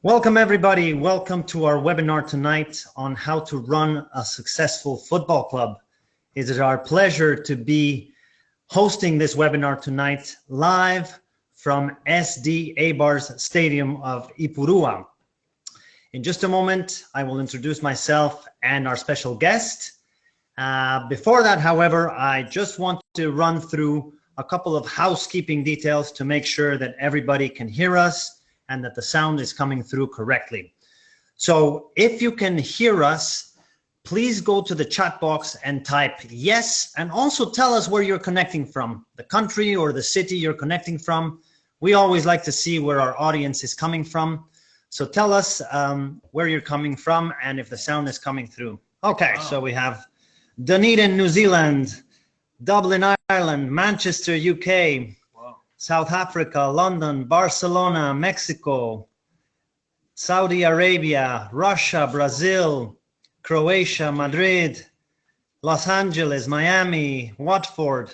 Welcome everybody. Welcome to our webinar tonight on how to run a successful football club. It is our pleasure to be hosting this webinar tonight live from SD Eibar's stadium of Ipurua. In just a moment, I will introduce myself and our special guest. Before that, however, I just want to run through a couple of housekeeping details to make sure that everybody can hear us and that the sound is coming through correctly. So if you can hear us, please go to the chat box and type yes, and also tell us where you're connecting from, the country or the city you're connecting from. We always like to see where our audience is coming from. So tell us where you're coming from and if the sound is coming through. Okay, wow. So we have Dunedin, New Zealand, Dublin, Ireland, Manchester, UK, South Africa, London, Barcelona, Mexico, Saudi Arabia, Russia, Brazil, Croatia, Madrid, Los Angeles, Miami, Watford,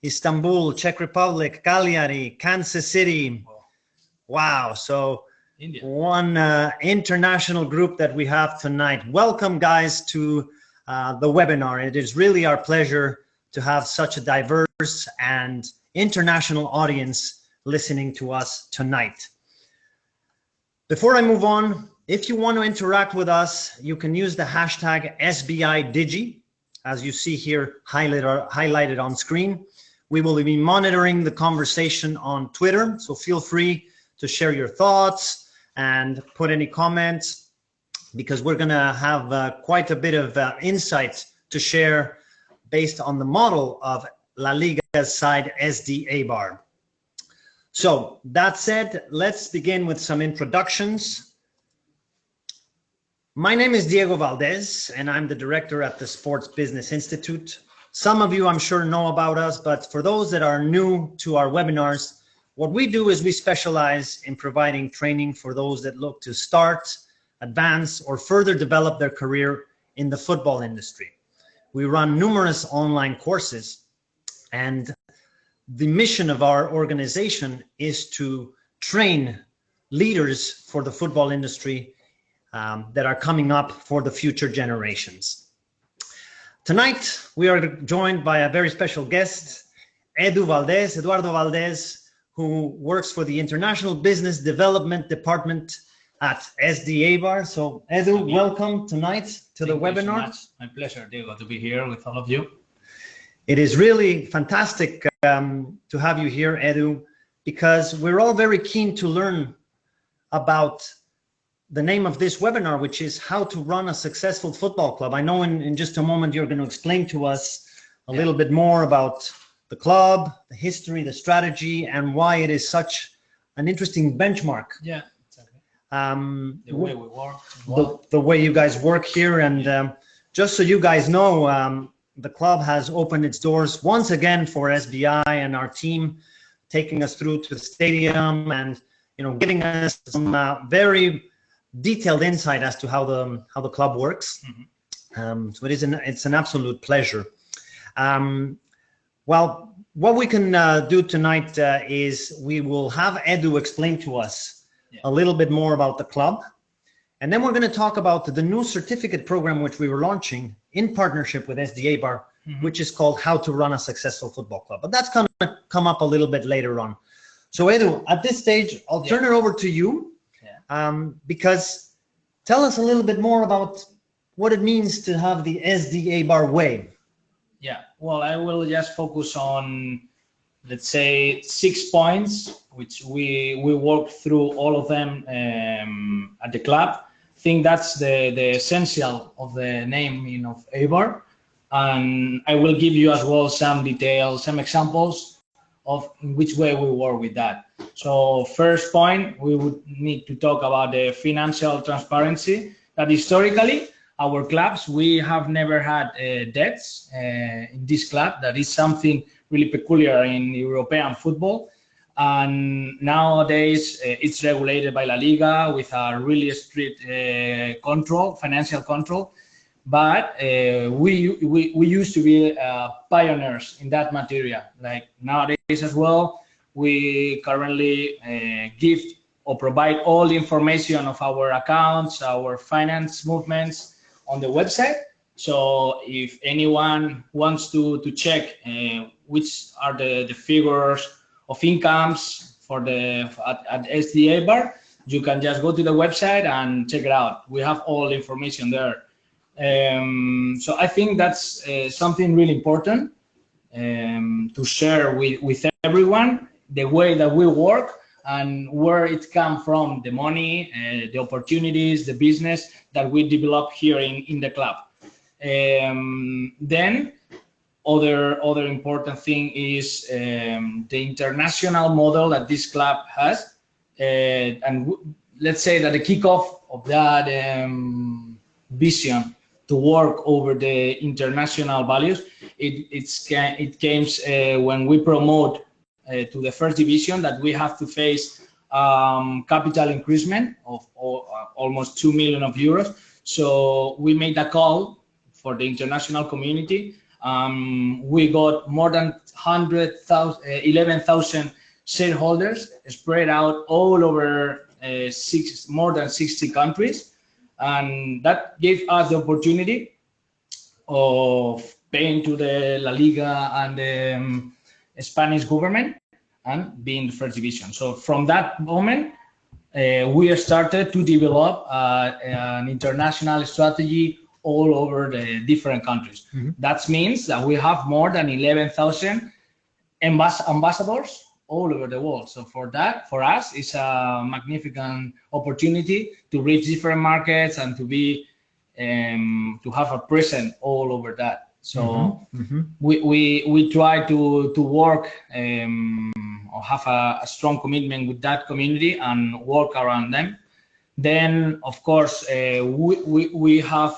Istanbul, Czech Republic, Cagliari, Kansas City. Wow, so India. One international group that we have tonight. Welcome, guys, to the webinar. It is really our pleasure to have such a diverse and international audience listening to us tonight. Before I move on, if you want to interact with us, you can use the hashtag SBIDigi, as you see here highlighted on screen. We will be monitoring the conversation on Twitter, so feel free to share your thoughts and put any comments, because we're going to have quite a bit of insights to share based on the model of La Liga's side, SD Eibar. So that said, let's begin with some introductions. My name is Diego Valdez, and I'm the director at the Sports Business Institute. Some of you, I'm sure, know about us, but for those that are new to our webinars, what we do is we specialize in providing training for those that look to start, advance, or further develop their career in the football industry. We run numerous online courses, and the mission of our organization is to train leaders for the football industry that are coming up for the future generations. Tonight, we are joined by a very special guest, Eduardo Valdez, who works for the International Business Development Department at SD Eibar. So, Edu, welcome tonight to the webinar. Thank you so much. My pleasure, Diego, to be here with all of you. It is really fantastic to have you here, Edu, because we're all very keen to learn about the name of this webinar, which is how to run a successful football club. I know in just a moment you're going to explain to us a little bit more about the club, the history, the strategy, and why it is such an interesting benchmark. Yeah, exactly. The way we work. The way you guys work here. And just so you guys know, the club has opened its doors once again for SBI and our team, taking us through to the stadium and giving us some very detailed insight as to how the club works. Mm-hmm. So it's an absolute pleasure. Well, what we can do tonight is we will have Edu explain to us a little bit more about the club. And then we're going to talk about the new certificate program, which we were launching in partnership with SD Eibar, mm-hmm. which is called How to Run a Successful Football Club. But that's going to come up a little bit later on. So Edu, at this stage, I'll turn it over to you, because tell us a little bit more about what it means to have the SD Eibar way. Yeah, well, I will just focus on, let's say, 6 points, which we work through all of them at the club. I think that's the essential of the name of Eibar. And I will give you as well some details, some examples of in which way we work with that. So first point, we would need to talk about the financial transparency, that historically, our clubs, we have never had debts in this club. That is something really peculiar in European football. And nowadays, it's regulated by La Liga with a really strict control, financial control. But we used to be pioneers in that material. Like nowadays as well, we currently give or provide all the information of our accounts, our finance movements on the website. So if anyone wants to check which are the figures of incomes for at SD Eibar, you can just go to the website and check it out. We have all the information there. So I think that's something really important to share with everyone, the way that we work and where it comes from, the money, the opportunities, the business that we develop here in the club. Then other important thing is the international model that this club has, and let's say that the kickoff of that vision to work over the international values, it came when we promote to the first division that we have to face capital increasement of almost 2 million euros. So we made a call for the international community. We got more than 11,000 shareholders spread out all over more than 60 countries. And that gave us the opportunity of paying to the La Liga and the Spanish government and being the first division. So from that moment, we started to develop an international strategy all over the different countries. Mm-hmm. That means that we have more than 11,000 ambassadors all over the world. So for us, it's a magnificent opportunity to reach different markets and to be to have a presence all over that. So mm-hmm. we try to work or have a strong commitment with that community and work around them. Then, of course, we have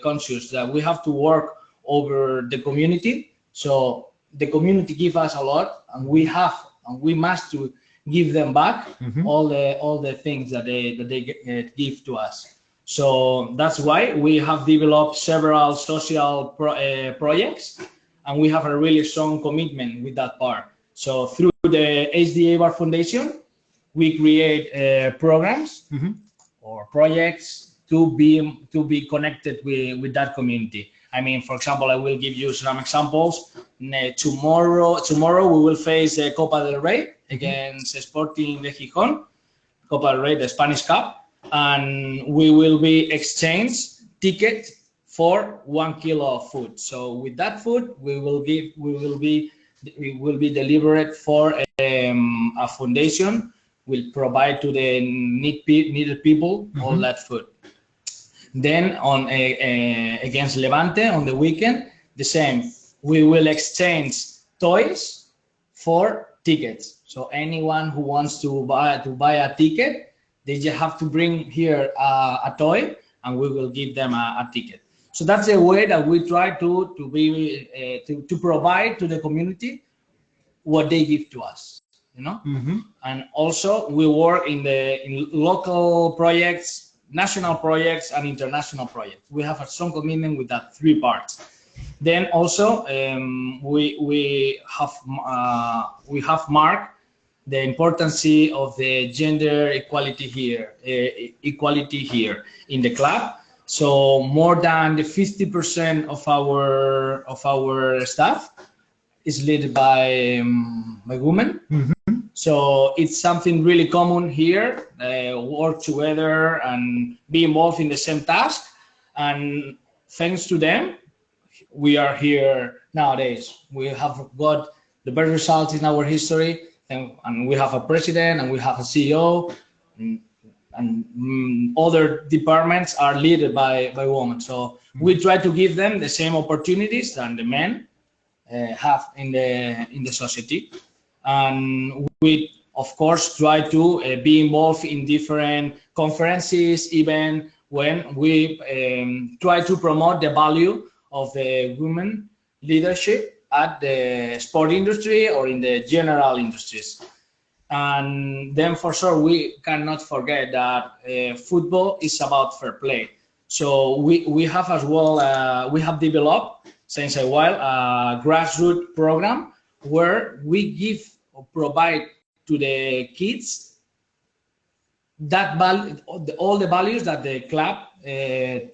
conscious that we have to work over the community. So the community give us a lot, and we must to give them back mm-hmm. all the things that they give to us. So that's why we have developed several social projects, and we have a really strong commitment with that part. So through the SD Eibar Foundation, we create programs mm-hmm. or projects to be connected with that community. I mean, for example, I will give you some examples. Tomorrow we will face Copa del Rey against Sporting de Gijón, Copa del Rey, the Spanish Cup, and we will be exchange ticket for 1 kilo of food. So with that food, we will be delivered for a foundation. Will provide to the needed people mm-hmm. all that food. Then on against Levante on the weekend, the same. We will exchange toys for tickets. So anyone who wants to buy a ticket, they just have to bring here a toy, and we will give them a ticket. So that's the way that we try to provide to the community what they give to us. You know, mm-hmm. and also we work in local projects, national projects, and international projects. We have a strong commitment with that three parts. Then also we have marked the importance of the gender equality here in the club. So more than the 50% of our staff is led by women. Mm-hmm. So it's something really common here, work together and be involved in the same task. And thanks to them, we are here nowadays. We have got the best results in our history, and we have a president and we have a CEO, and other departments are led by women. So we try to give them the same opportunities that the men have in the society. And we, of course, try to be involved in different conferences, even when we try to promote the value of the women leadership at the sport industry or in the general industries. And then for sure, we cannot forget that football is about fair play. So we have as well, we have developed since a while a grassroots program where we give or provide to the kids that value, all the values that the club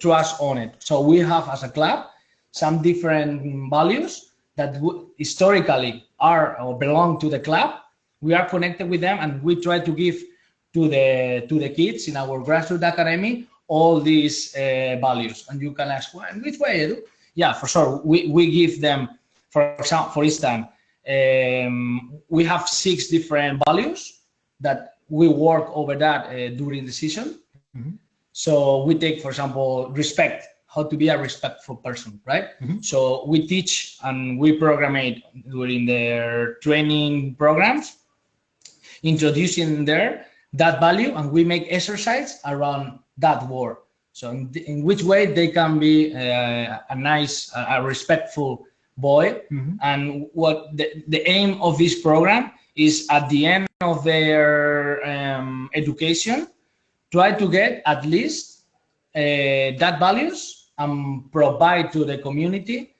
trusts on it. So we have as a club some different values that historically are or belong to the club. We are connected with them, and we try to give to the kids in our grassroots academy all these values. And you can ask, well, in which way, Edu? Yeah, for sure. We give them, for example, for instance, we have 6 different values that we work over that during the season. Mm-hmm. So we take, for example, respect, how to be a respectful person, right? Mm-hmm. So we teach and we program it during their training programs, introducing there that value, and we make exercise around that word. So in which way they can be a nice, a respectful boy. Mm-hmm. And what the aim of this program is, at the end of their education, try to get at least that values and provide to the community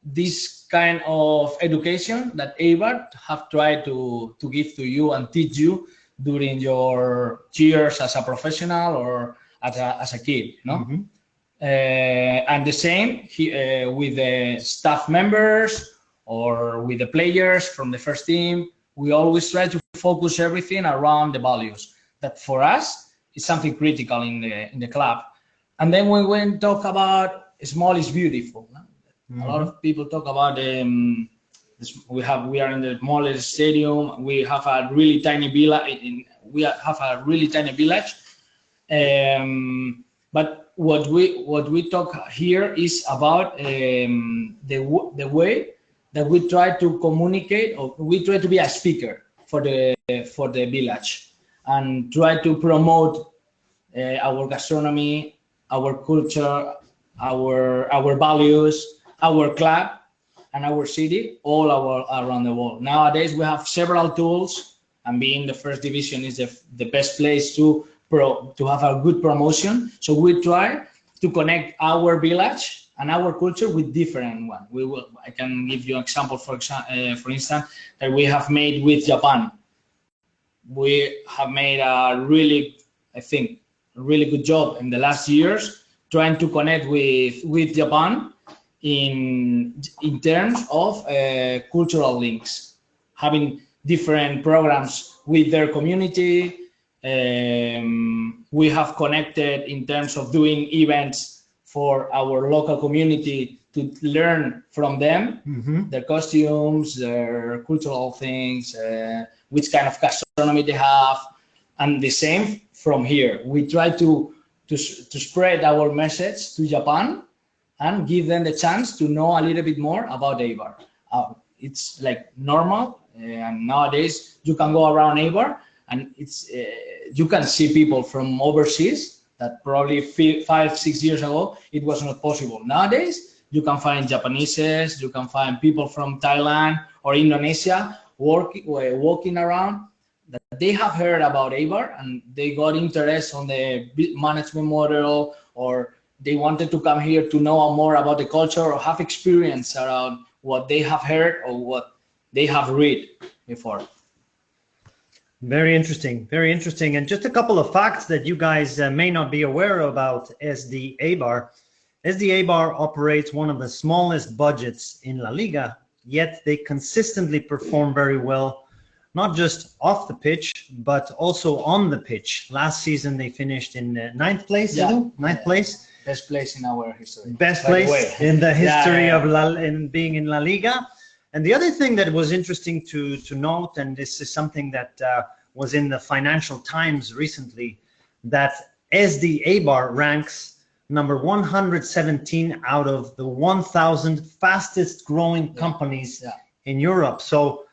this kind of education that Eibar have tried to give to you and teach you during your years as a professional or as a kid, you know? Mm-hmm. And the same with the staff members or with the players from the first team. We always try to focus everything around the values. That for us is something critical in the club. And then when we talk about small is beautiful, no? Mm-hmm. A lot of people talk about we are in the smallest stadium. We have a really tiny village. But what we talk here is about the way that we try to communicate, or we try to be a speaker for the village and try to promote our gastronomy, our culture, our values, our club, and our city all around the world. Nowadays we have several tools, and being the first division is the best place to have a good promotion. So we try to connect our village and our culture with different one. I can give you an example, for instance, that we have made with Japan. We have made a really good job in the last years trying to connect with Japan in terms of cultural links, having different programs with their community. We have connected in terms of doing events for our local community to learn from them, mm-hmm. their costumes, their cultural things, which kind of gastronomy they have, and the same from here. We try to spread our message to Japan and give them the chance to know a little bit more about Eibar. It's like normal, and nowadays you can go around Eibar and it's you can see people from overseas that probably 5-6 years ago it was not possible. Nowadays you can find Japanese, you can find people from Thailand or Indonesia walking around that they have heard about Eibar and they got interest on the management model, or they wanted to come here to know more about the culture or have experience around what they have heard or what they have read before. Very interesting, very interesting. And just a couple of facts that you guys may not be aware about SD Eibar. SD Eibar operates one of the smallest budgets in La Liga, yet they consistently perform very well, not just off the pitch, but also on the pitch. Last season, they finished in 9th place, ninth place. Best place in our history. Best place in the history of being in La Liga. And the other thing that was interesting to note, and this is something that was in the Financial Times recently, that SD Eibar ranks number 117 out of the 1,000 fastest growing companies in Europe. So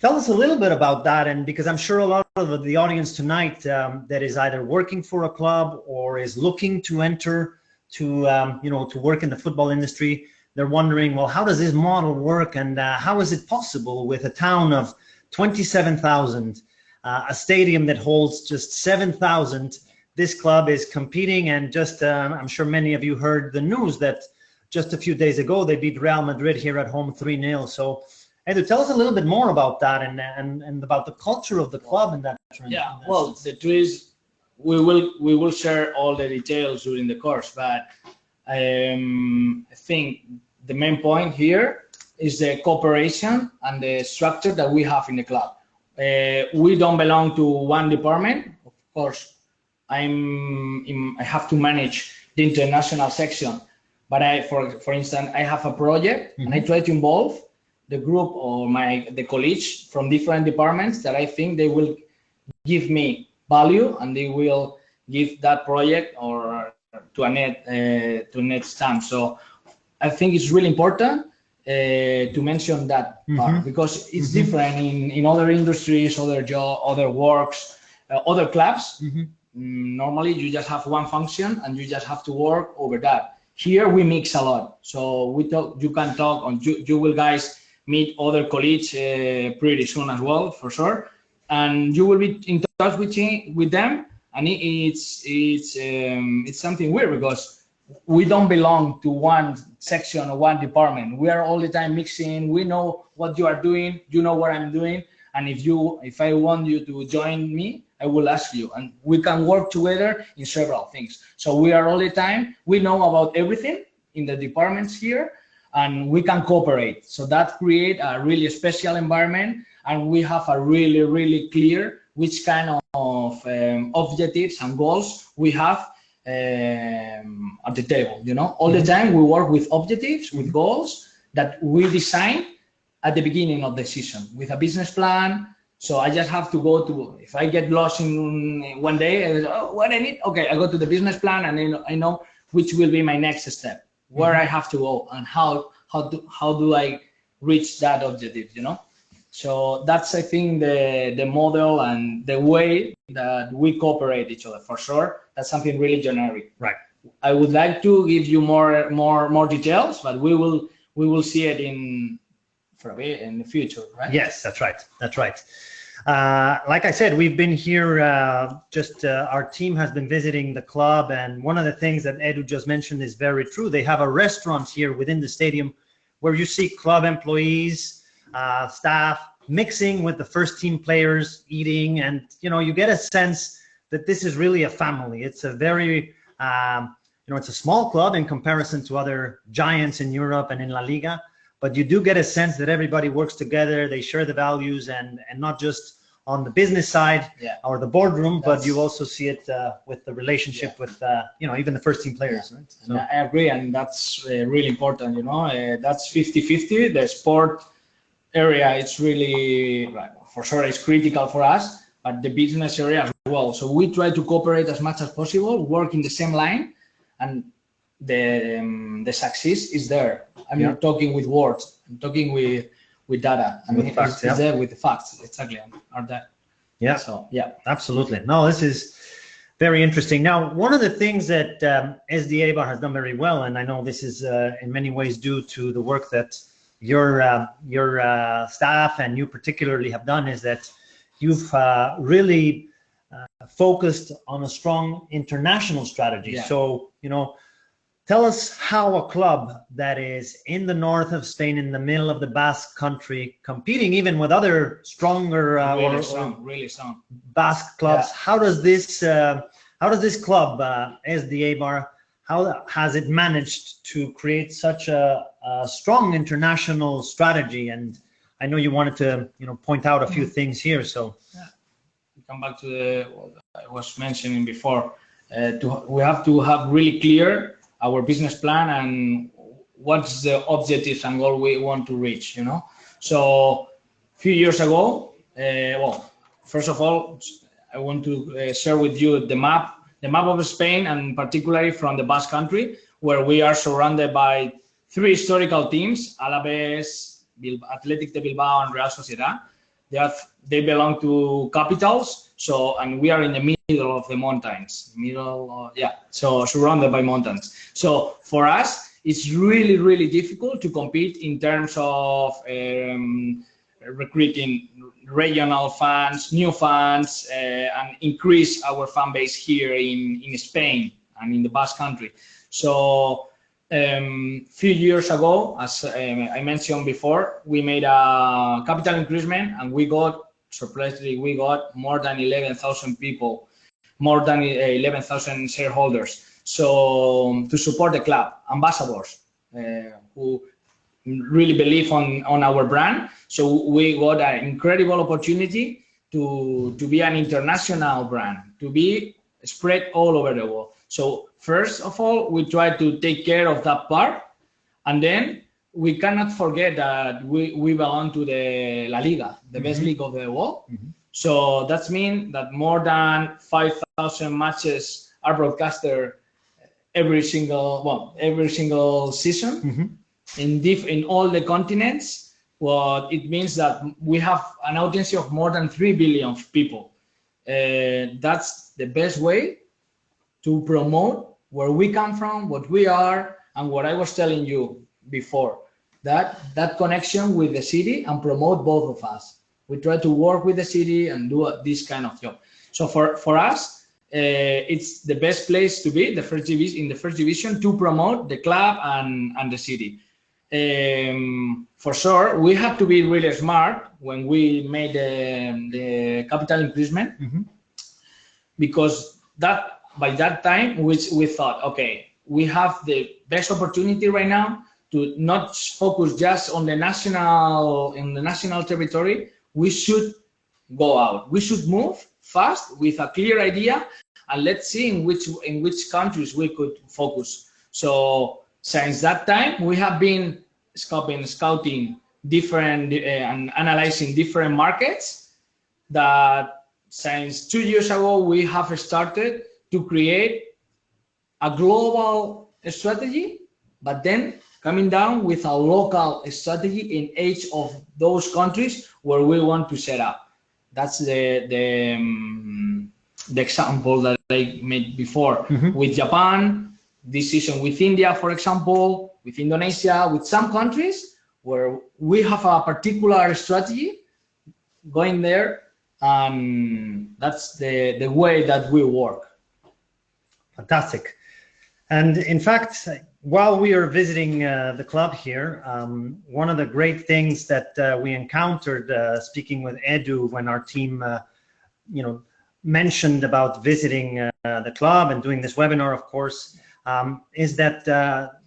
tell us a little bit about that, and because I'm sure a lot of the audience tonight that is either working for a club or is looking to enter to work in the football industry, they're wondering, well, how does this model work, and how is it possible with a town of 27,000, a stadium that holds just 7,000? This club is competing, and just I'm sure many of you heard the news that just a few days ago they beat Real Madrid here at home 3-0. So Edu, tell us a little bit more about that and about the culture of the club and that. Yeah, well, the truth is we will share all the details during the course, but I think the main point here is the cooperation and the structure that we have in the club. We don't belong to one department. Of course, I have to manage the international section, but for instance, I have a project and I try to involve the group or the colleagues from different departments that I think they will give me value and they will give that project or to a net stamp. So I think it's really important to mention that part, because it's different in other industries, other works, other clubs. Normally you just have one function and you just have to work over that. Here we mix a lot, so you can talk, and you will guys meet other colleagues pretty soon as well, for sure, and you will be in touch with them, and it's something weird because we don't belong to one section or one department. We are all the time mixing. We know what you are doing, you know what I'm doing, and if I want you to join me, I will ask you, and we can work together in several things. So we are all the time, we know about everything in the departments here, and we can cooperate. So that creates a really special environment, and we have a really, really clear which kind of objectives and goals we have at the table. You know, all the time we work with objectives, with goals that we design at the beginning of the season with a business plan. So I just have to go to, if I get lost in one day, what I need, okay, I go to the business plan and I know which will be my next step, where I have to go and how do I reach that objective, you know? So that's, I think, the model and the way that we cooperate each other. For sure, that's something really generic. Right. I would like to give you more details, but we will see it in the future, right? Yes, that's right. That's right. Like I said, we've been here, our team has been visiting the club, and one of the things that Edu just mentioned is very true. They have a restaurant here within the stadium where you see club employees, staff mixing with the first team players, eating, and you get a sense that this is really a family. It's a very, it's a small club in comparison to other giants in Europe and in La Liga. But you do get a sense that everybody works together, they share the values, and not just on the business side or the boardroom, but you also see it with the relationship with, even the first team players. Right? So. I agree, and that's really important, that's 50-50. The sport area, it's really, for sure, it's critical for us, but the business area as well. So we try to cooperate as much as possible, work in the same line, and the success is there. I'm not talking with words. I'm talking with data. I mean, with facts, it's there with the facts. Exactly. Are that? Yeah. So yeah. Absolutely. No, this is very interesting. Now, one of the things that SD Eibar has done very well, and I know this is in many ways due to the work that your staff and you particularly have done, is that you've really focused on a strong international strategy. Yeah. So, tell us how a club that is in the north of Spain, in the middle of the Basque country, competing even with other stronger really strong Basque clubs, how does this club, SD Eibar, how has it managed to create such a strong international strategy? And I know you wanted to point out a few things here. So come back to what I was mentioning before. We have to have really clear our business plan and what's the objectives and goal we want to reach, So a few years ago, first of all, I want to share with you the map of Spain, and particularly from the Basque Country, where we are surrounded by three historical teams, Alaves, Athletic de Bilbao, and Real Sociedad. They belong to capitals, and we are in the middle of the mountains, so surrounded by mountains. So for us, it's really, really difficult to compete in terms of recruiting regional fans, new fans, and increase our fan base here in Spain and in the Basque Country. So Few years ago, as I mentioned before, we made a capital increasement, and we got, surprisingly, we got more than 11,000 people, more than 11,000 shareholders. So to support the club, ambassadors who really believe on our brand. So we got an incredible opportunity to be an international brand, to be spread all over the world. So first of all, we try to take care of that part, and then we cannot forget that we belong to the La Liga, the best league of the world. So that means that more than 5,000 matches are broadcasted every single season in all the continents. Well, it means that we have an audience of more than 3 billion people. That's the best way to promote where we come from, what we are, and what I was telling you before, that connection with the city, and promote both of us. We try to work with the city and do this kind of job. So for us, it's the best place to be, in the first division, to promote the club and the city. For sure, we have to be really smart when we made the capital increasement, because by that time we thought, okay, we have the best opportunity right now to not focus just on the national territory. We should go out. We should move fast with a clear idea, and let's see in which countries we could focus. So since that time, we have been scouting different and analyzing different markets. That since 2 years ago, we have started to create a global strategy, but then coming down with a local strategy in each of those countries where we want to set up. That's the example that I made before with Japan, decision with India, for example, with Indonesia, with some countries where we have a particular strategy going there, and that's the way that we work. Fantastic. And in fact, while we are visiting the club here, one of the great things that we encountered speaking with Edu when our team, mentioned about visiting the club and doing this webinar, of course, is that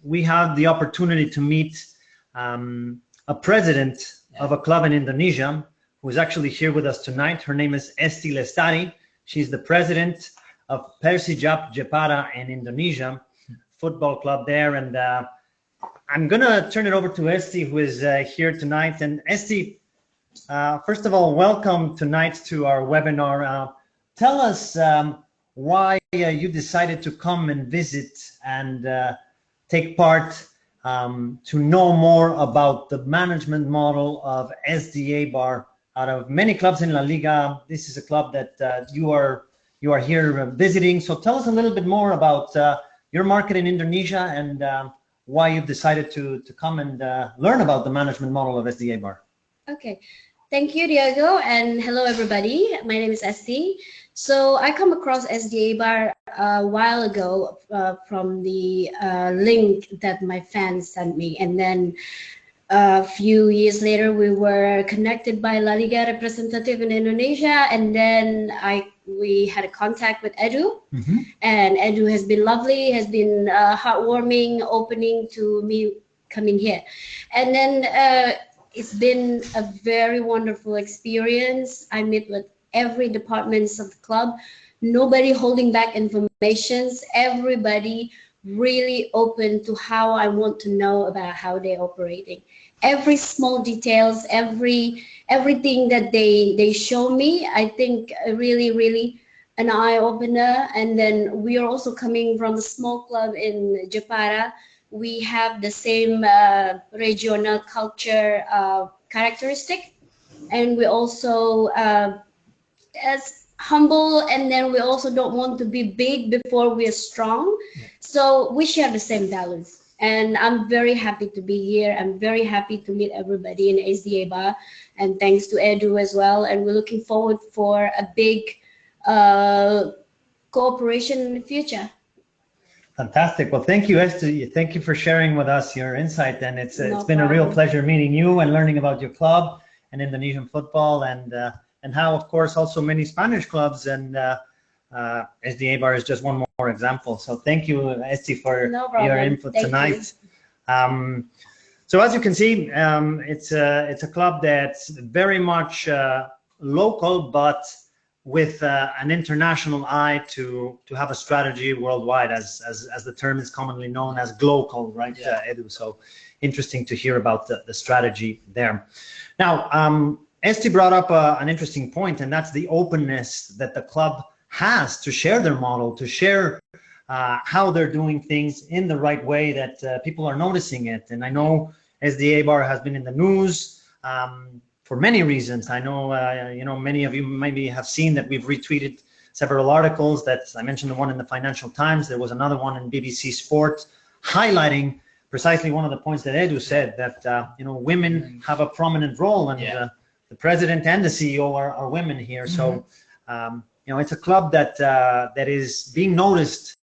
we had the opportunity to meet a president of a club in Indonesia who is actually here with us tonight. Her name is Esti. She's the president of Persijap Jepara in Indonesia, football club there. And I'm going to turn it over to Esti, who is here tonight. And Esti, first of all, welcome tonight to our webinar. Tell us why you decided to come and visit and take part to know more about the management model of SD Eibar. Out of many clubs in La Liga, this is a club that you are here visiting. So tell us a little bit more about your market in Indonesia and why you've decided to come and learn about the management model of SD Eibar. Okay, thank you, Diego, and hello everybody. My name is Esti. So I come across SD Eibar a while ago from the link that my fans sent me, and then a few years later we were connected by La Liga representative in Indonesia, and then we had a contact with Edu, and Edu has been lovely, has been heartwarming, opening to me coming here, and then it's been a very wonderful experience. I met with every departments of the club, nobody holding back informations, everybody really open to how I want to know about how they're operating. Every small details, everything that they show me, I think really an eye opener. And then we are also coming from a small club in Jepara. We have the same regional culture characteristic, and we also as humble, and then we also don't want to be big before we are strong. So we share the same values, and I'm very happy to be here. I'm very happy to meet everybody in SD Eibar, and thanks to Edu as well. And we're looking forward for a big cooperation in the future. Fantastic. Well, thank you, Esti. Thank you for sharing with us your insight. And it's been a real problem. pleasure meeting you and learning about your club and Indonesian football, and how, of course, also many Spanish clubs, and SD Eibar is just one more example. So thank you, Esti, for No problem. your input Thank tonight. So as you can see, it's a club that's very much local, but with an international eye to have a strategy worldwide, as the term is commonly known as global, right, Yeah. Edu? So interesting to hear about the strategy there. Now, Esti brought up an interesting point, and that's the openness that the club has to share their model, to share how they're doing things in the right way, that people are noticing it. And I know SD Eibar has been in the news for many reasons. I know, many of you maybe have seen that we've retweeted several articles. That I mentioned the one in the Financial Times. There was another one in BBC Sport highlighting precisely one of the points that Edu said, that women have a prominent role, and the president and the CEO are women here. So it's a club that is being noticed,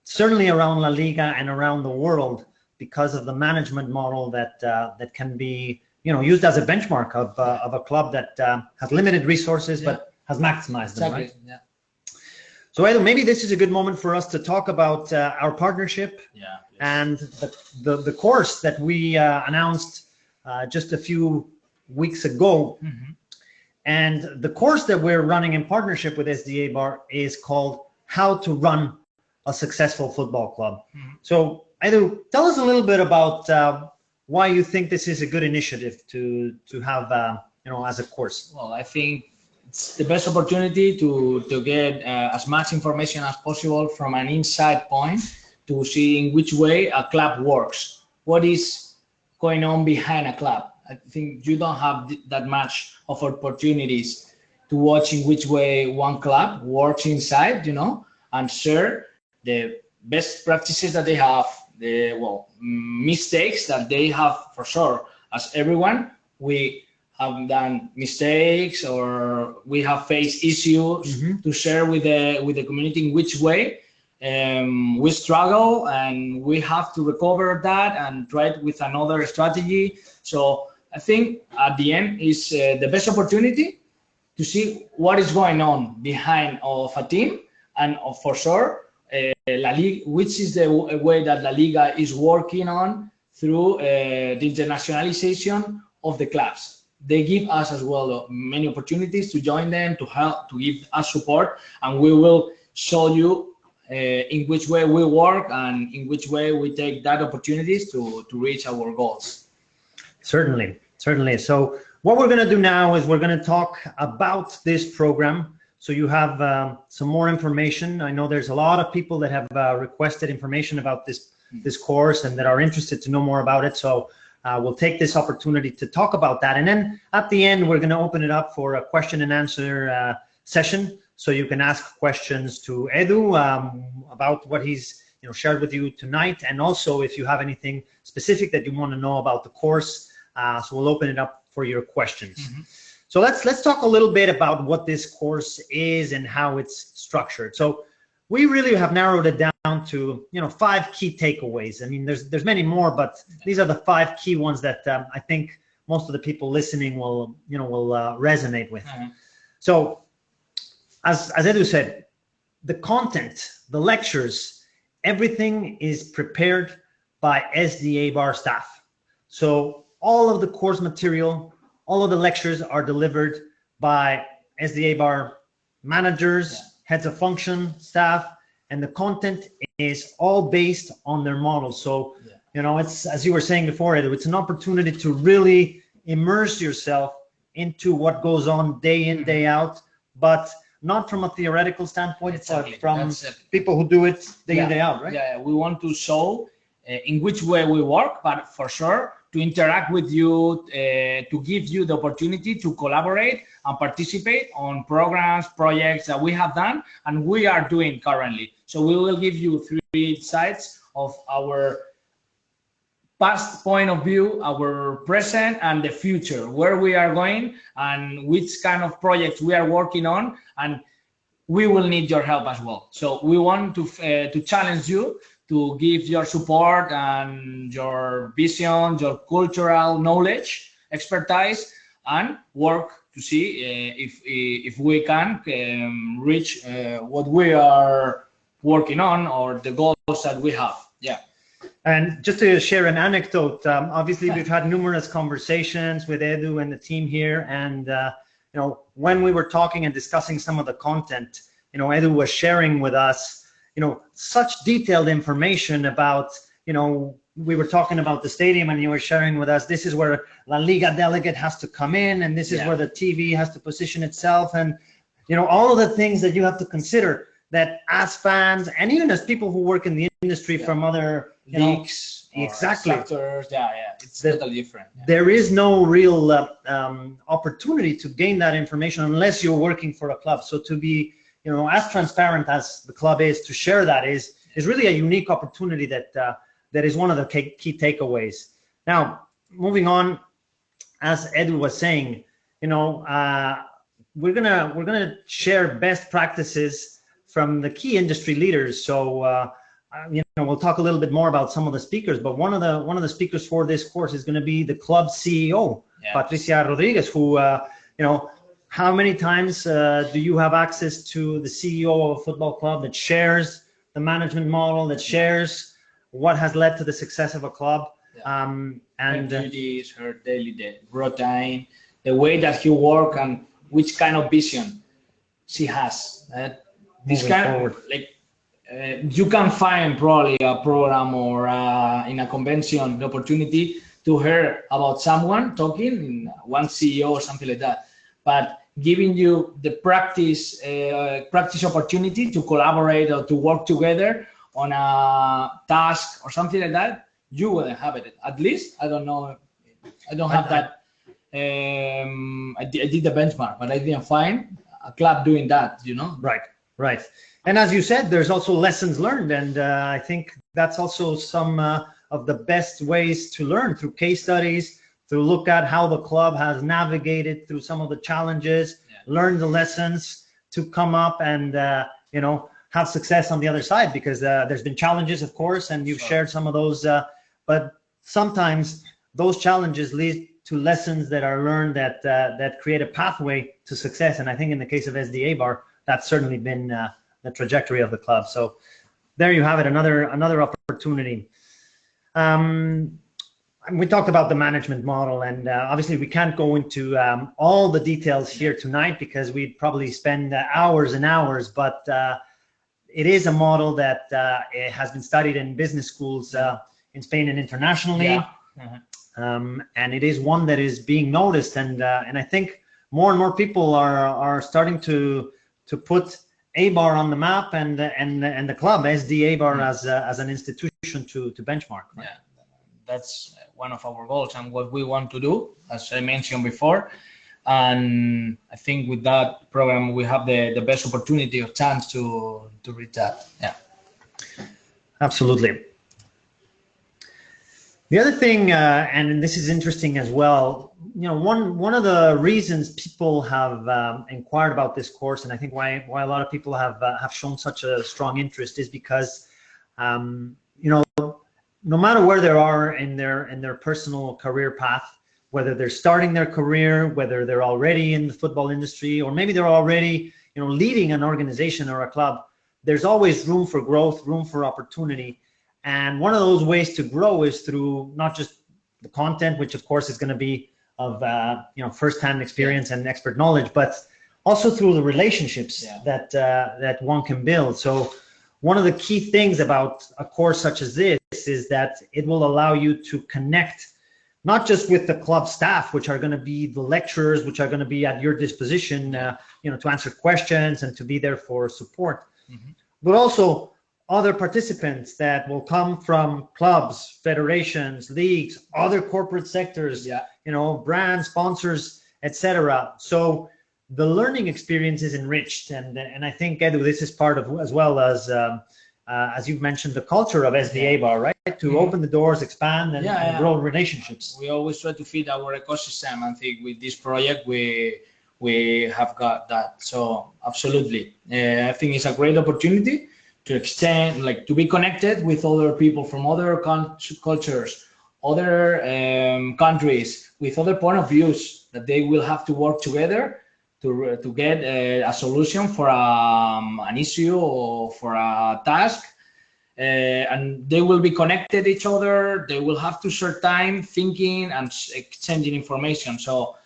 certainly around La Liga and around the world, because of the management model that can be used as a benchmark of a club that has limited resources but has maximized them, right? Yeah. So Edu, maybe this is a good moment for us to talk about our partnership and the course that we announced just a few weeks ago. And the course that we're running in partnership with SD Eibar is called How to Run a Successful Football Club. So Edu, tell us a little bit about why you think this is a good initiative to have as a course. Well, I think it's the best opportunity to get as much information as possible from an inside point, to see in which way a club works, what is going on behind a club. I think you don't have that much of opportunities to watch in which way one club works inside, and share the best practices that they have, the mistakes that they have, for sure. As everyone, we have done mistakes, or we have faced issues, to share with the community in which way we struggle, and we have to recover that and try it with another strategy. So I think at the end is the best opportunity to see what is going on behind of a team, and for sure La Liga, which is the way that La Liga is working on through the internationalization of the clubs. They give us as well many opportunities to join them, to help, to give us support, and we will show you in which way we work and in which way we take that opportunities to reach our goals. Certainly. So what we're going to do now is we're going to talk about this program, so you have some more information. I know there's a lot of people that have requested information about this course and that are interested to know more about it. So we'll take this opportunity to talk about that. And then at the end, we're going to open it up for a question and answer session. So you can ask questions to Edu about what he's shared with you tonight. And also if you have anything specific that you want to know about the course, so we'll open it up for your questions. So let's talk a little bit about what this course is and how it's structured. So we really have narrowed it down to 5 key takeaways. I mean, there's many more, but these are the 5 key ones that I think most of the people listening will resonate with. So as Edu said, the content, the lectures, everything is prepared by SD Eibar staff. So all of the course material, all of the lectures are delivered by SD Eibar managers, heads of function, staff, and the content is all based on their model. So, it's, as you were saying before, Edu, it's an opportunity to really immerse yourself into what goes on day in, day out, but not from a theoretical standpoint, but from people who do it day in, day out, right? Yeah, we want to show in which way we work, but for sure to interact with you, to give you the opportunity to collaborate and participate on programs, projects that we have done and we are doing currently. So we will give you 3 sides of our past point of view, our present and the future, where we are going and which kind of projects we are working on. And we will need your help as well. So we want to challenge you to give your support and your vision, your cultural knowledge, expertise, and work to see if we can reach what we are working on or the goals that we have. Yeah. And just to share an anecdote, obviously we've had numerous conversations with Edu and the team here, and you know, when we were talking and discussing some of the content, you know, Edu was sharing with us, you know, such detailed information about, you know, we were talking about the stadium, and you were sharing with us, this is where La Liga delegate has to come in, and this is where the TV has to position itself, and you know, all of the things that you have to consider, that as fans and even as people who work in the industry from other leagues, exactly, sectors, it's totally different. There is no real opportunity to gain that information unless you're working for a club. So to be, you know, as transparent as the club is, to share that is really a unique opportunity that that is one of the key takeaways. Now, moving on, as Edu was saying, you know, we're gonna share best practices from the key industry leaders. So you know, we'll talk a little bit more about some of the speakers, but one of the speakers for this course is going to be the club CEO, Patricia Rodriguez, who you know, how many times do you have access to the CEO of a football club that shares the management model, that shares what has led to the success of a club? And her duties, her daily routine, the way that he works, and which kind of vision she has. This kind of, like, you can find probably a program or in a convention the opportunity to hear about someone talking, one CEO or something like that, but giving you the practice opportunity to collaborate or to work together on a task or something like that, you wouldn't have it. At least, I don't know, I don't have that. I did the benchmark, but I didn't find a club doing that, you know? Right. And as you said, there's also lessons learned, and I think that's also some of the best ways to learn, through case studies, to look at how the club has navigated through some of the challenges, learn the lessons to come up and you know, have success on the other side, because there's been challenges, of course, and you've shared some of those, but sometimes those challenges lead to lessons that are learned that create a pathway to success. And I think in the case of SD Eibar, that's certainly been the trajectory of the club. So there you have it, another opportunity. We talked about the management model, and obviously we can't go into all the details here tonight, because we'd probably spend hours and hours, but it is a model that it has been studied in business schools in Spain and internationally. And it is one that is being noticed, and I think more and more people are starting to put Eibar on the map, and the club SD Eibar as an institution to benchmark. Right? Yeah, that's one of our goals and what we want to do, as I mentioned before. And I think with that program we have the best opportunity or chance to reach that. Yeah, absolutely. The other thing, and this is interesting as well, you know, one of the reasons people have inquired about this course, and I think why a lot of people have shown such a strong interest, is because you know, no matter where they are in their personal career path, whether they're starting their career, whether they're already in the football industry, or maybe they're already, you know, leading an organization or a club, there's always room for growth, room for opportunity. And one of those ways to grow is through not just the content, which of course is going to be of you know, first-hand experience and expert knowledge, but also through the relationships that one can build. So one of the key things about a course such as this is that it will allow you to connect not just with the club staff, which are going to be the lecturers, which are going to be at your disposition, you know, to answer questions and to be there for support, but also other participants that will come from clubs, federations, leagues, other corporate sectors, you know, brands, sponsors, etc. So the learning experience is enriched, and I think, Edu, this is part of, as well as you've mentioned, the culture of SD Eibar, right? To open the doors, expand, and grow relationships. We always try to feed our ecosystem. I think with this project, we we have got that. So absolutely, I think it's a great opportunity to extend, like to be connected with other people from other cultures, other countries, with other point of views, that they will have to work together to get a solution for an issue or for a task. And they will be connected each other. They will have to share time thinking and exchanging information. So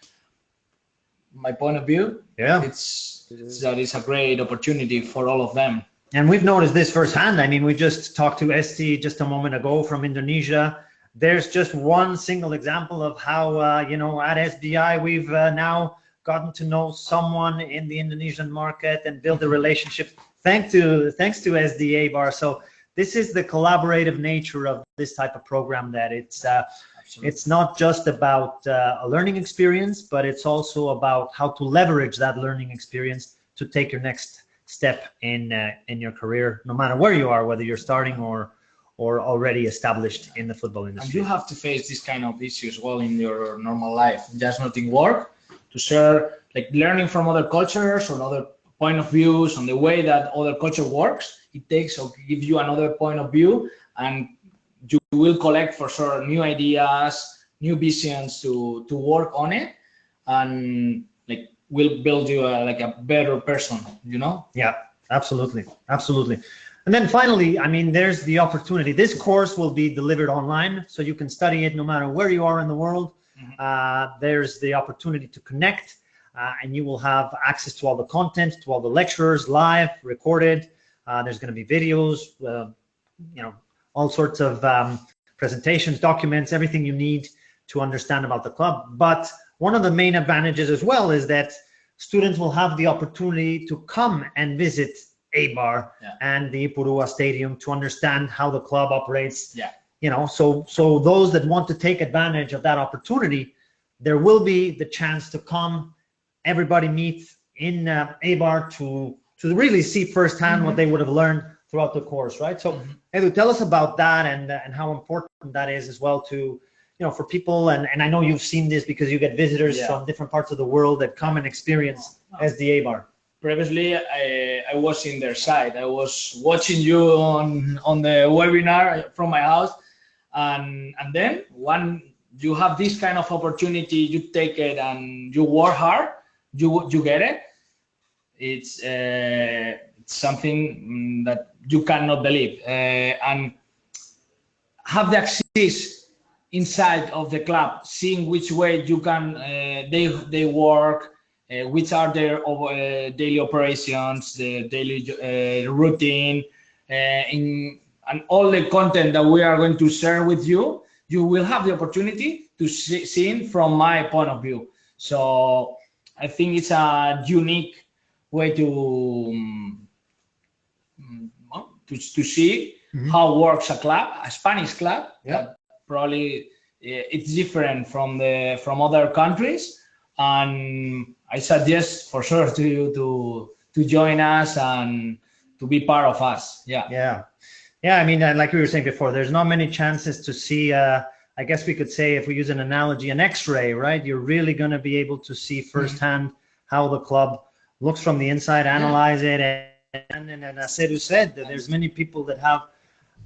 my point of view, it's that it's a great opportunity for all of them. And we've noticed this firsthand. I mean, we just talked to Esti just a moment ago from Indonesia. There's just one single example of how, you know, at SDI, we've now gotten to know someone in the Indonesian market and build a relationship thanks to SD Eibar. So this is the collaborative nature of this type of program, that it's not just about a learning experience, but it's also about how to leverage that learning experience to take your next step in your career, no matter where you are, whether you're starting or already established in the football industry. And you have to face this kind of issues well in your normal life, just not in work, to share, like learning from other cultures or other point of views on the way that other culture works. It takes or gives you another point of view, and you will collect for sure new ideas, new visions to work on it, and like will build you like a better person, you know? Yeah, absolutely. Absolutely. And then finally, I mean, there's the opportunity. This course will be delivered online, so you can study it no matter where you are in the world. There's the opportunity to connect, and you will have access to all the content, to all the lectures, live, recorded. There's going to be videos, you know, all sorts of presentations, documents, everything you need to understand about the club. But one of the main advantages as well is that students will have the opportunity to come and visit Eibar and the Ipurua Stadium to understand how the club operates. Yeah. You know, so those that want to take advantage of that opportunity, there will be the chance to come, everybody meet in Eibar to really see firsthand what they would have learned throughout the course, right? So, Edu, tell us about that and how important that is as well to, you know, for people. And I know you've seen this because you get visitors from different parts of the world that come and experience SD Eibar. Previously, I was in their side. I was watching you on the webinar from my house, and then when you have this kind of opportunity, you take it and you work hard, you get it. It's something that you cannot believe, and have the access inside of the club, seeing which way you can they work, which are their daily operations, the daily routine, and all the content that we are going to share with you. You will have the opportunity to see it from my point of view. So I think it's a unique way to see how works a club, a Spanish club. That probably it's different from other countries, and I suggest for sure to you to join us and to be part of us. I mean, like we were saying before, there's not many chances to see. I guess we could say, if we use an analogy, an X-ray, right? You're really going to be able to see firsthand how the club looks from the inside, analyze it, and as Edu said, there's many people that have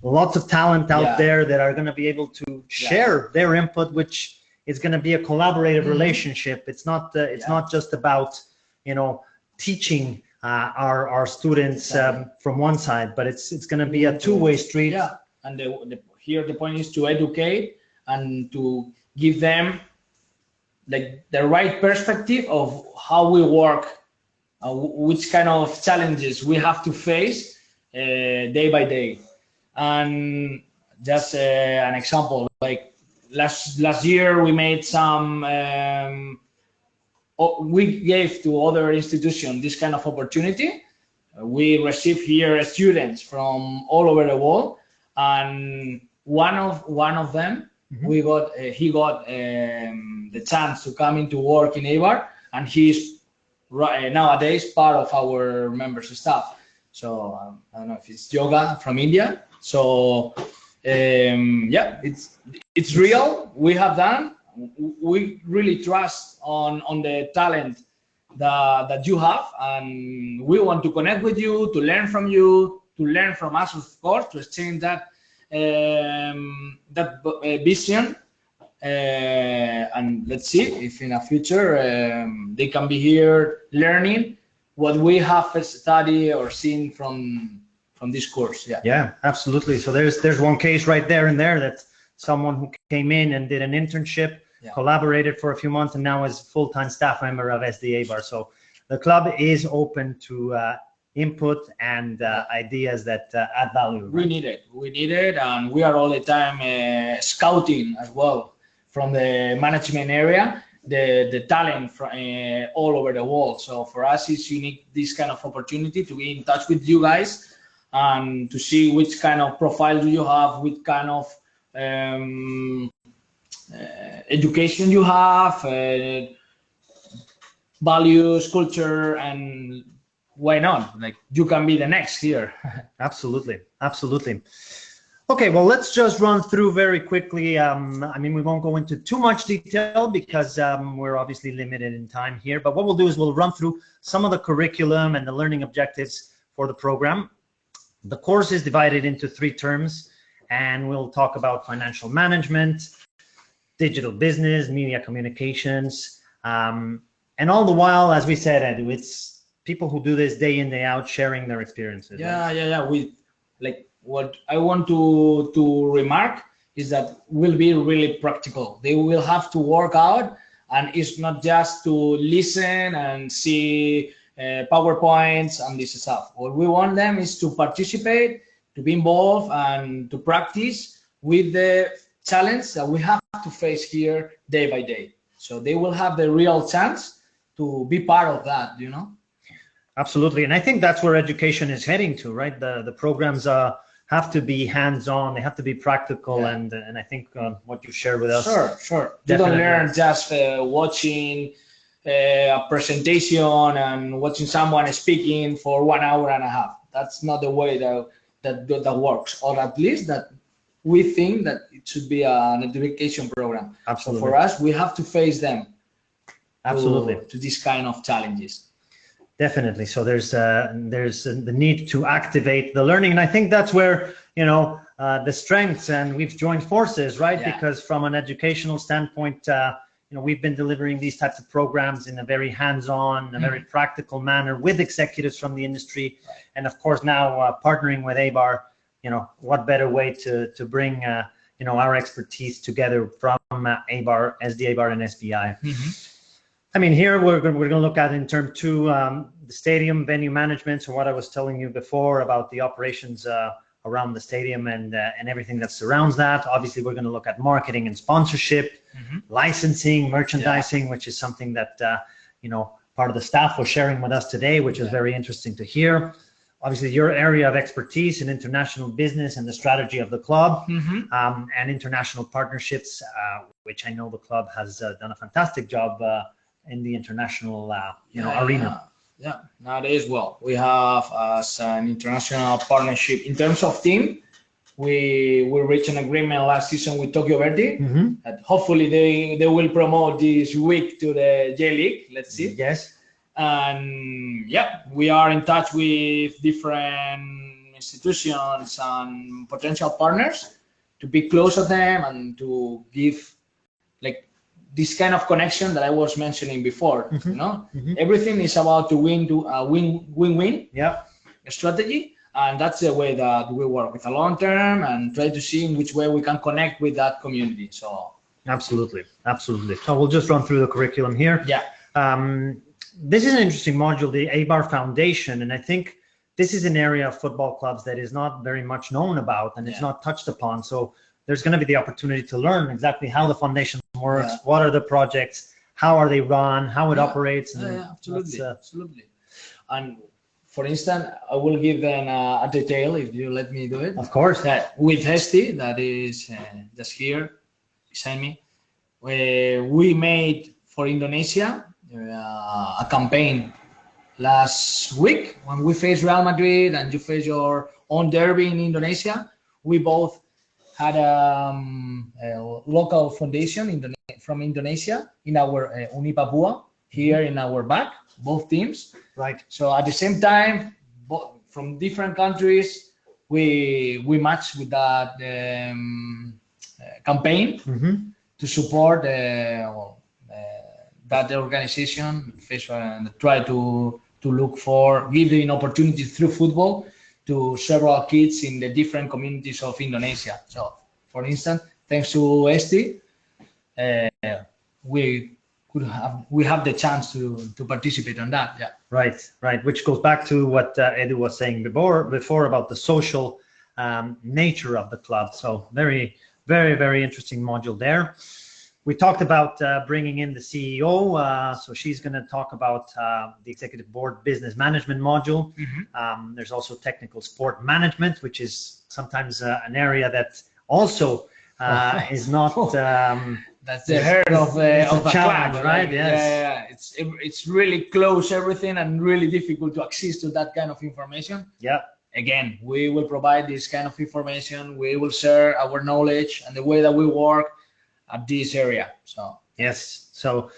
lots of talent out there that are going to be able to share their input, which is going to be a collaborative relationship. It's not not just about, you know, teaching our students from one side, but it's going to be a two-way street. Yeah, and here the point is to educate and to give them like the right perspective of how we work, which kind of challenges we have to face day by day. And just an example, like last year we made some we gave to other institutions this kind of opportunity. We received here students from all over the world, and one of them he got the chance to come into work in Eibar, and he's nowadays part of our members staff. So I don't know if it's yoga from India. So it's real. We have done. We really trust on the talent that you have, and we want to connect with you, to learn from you, to learn from us, of course, to exchange that vision, and let's see if in the future they can be here learning what we have studied or seen from this course. Yeah, absolutely. So there's one case right there and there, that someone who came in and did an internship, collaborated for a few months, and now is full-time staff member of SD Eibar. So the club is open to input and ideas that add value. Right? We need it, and we are all the time scouting as well from the management area, the talent from all over the world. So for us, it's unique, this kind of opportunity to be in touch with you guys and to see which kind of profile do you have, which kind of education you have, values, culture, and why not? Like, you can be the next here. Absolutely. Okay, well, let's just run through very quickly. I mean, we won't go into too much detail because we're obviously limited in time here. But what we'll do is we'll run through some of the curriculum and the learning objectives for the program. The course is divided into 3 terms, and we'll talk about financial management, digital business, media communications, and all the while, as we said, Edu, it's people who do this day in, day out, sharing their experiences. Yeah. We like. What I want to remark is that will be really practical. They will have to work out, and it's not just to listen and see PowerPoints and this stuff. What we want them is to participate, to be involved, and to practice with the challenge that we have to face here day by day. So they will have the real chance to be part of that, you know? Absolutely, and I think that's where education is heading to, right? The programs have to be hands-on, they have to be practical, and I think what you shared with us. Sure. You don't learn just watching a presentation and watching someone speaking for 1 hour and a half. That's not the way that works, or at least that we think that it should be an education program. Absolutely. So for us, we have to face them. Absolutely. To these kind of challenges. Definitely. So there's the need to activate the learning, and I think that's where the strengths, and we've joined forces, right? Yeah. Because from an educational standpoint, we've been delivering these types of programs in a very hands-on, a very practical manner with executives from the industry, and of course now partnering with Eibar. What better way to bring our expertise together from Eibar, SD Eibar, and SBI. I mean, here we're going to look at in term 2, the stadium venue management. So what I was telling you before about the operations around the stadium and everything that surrounds that. Obviously, we're going to look at marketing and sponsorship, licensing, merchandising, which is something that part of the staff was sharing with us today, which is very interesting to hear. Obviously, your area of expertise in international business and the strategy of the club, and international partnerships, which I know the club has done a fantastic job in the international arena. Yeah, nowadays, well, we have as an international partnership in terms of team. We reached an agreement last season with Tokyo Verdy. That hopefully they will promote this week to the J League. Let's see. Yes. And we are in touch with different institutions and potential partners to be close to them and to give this kind of connection that I was mentioning before. Everything is about to win-win strategy, and that's the way that we work with a long term and try to see in which way we can connect with that community. So absolutely. So we'll just run through the curriculum here. This is an interesting module, the Eibar Foundation, and I think this is an area of football clubs that is not very much known about, and it's not touched upon. So there's going to be the opportunity to learn exactly how the foundation works, what are the projects, how are they run, how it operates. And absolutely. And for instance, I will give them a detail if you let me do it. Of course. That with Esti, that is just here beside me, we made for Indonesia a campaign last week when we faced Real Madrid and you faced your own derby in Indonesia. We both had a local foundation from Indonesia in our Uni Papua here in our back, both teams. Right. So at the same time, from different countries, we match with that campaign to support that organization, and try to look for giving opportunities through football to several kids in the different communities of Indonesia. So, for instance, thanks to Esti, we have the chance to participate on that. Yeah. Right. Which goes back to what Edu was saying before about the social nature of the club. So very, very interesting module there. We talked about bringing in the CEO, so she's going to talk about the executive board business management module. There's also technical sport management, which is sometimes an area that also is not. That's the heart of the challenge, club, right? Like, Yes. It's really close everything and really difficult to access to that kind of information. Yeah. Again, we will provide this kind of information. We will share our knowledge and the way that we work at this area. So yes, so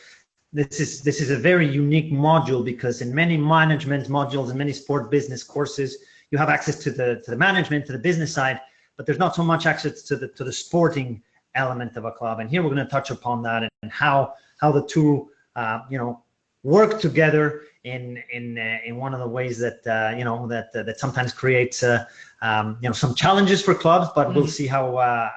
this is a very unique module, because in many management modules and many sport business courses, you have access to the management, to the business side, but there's not so much access to the sporting element of a club. And here we're going to touch upon that and how the two work together in one of the ways that that sometimes creates some challenges for clubs, but we'll see how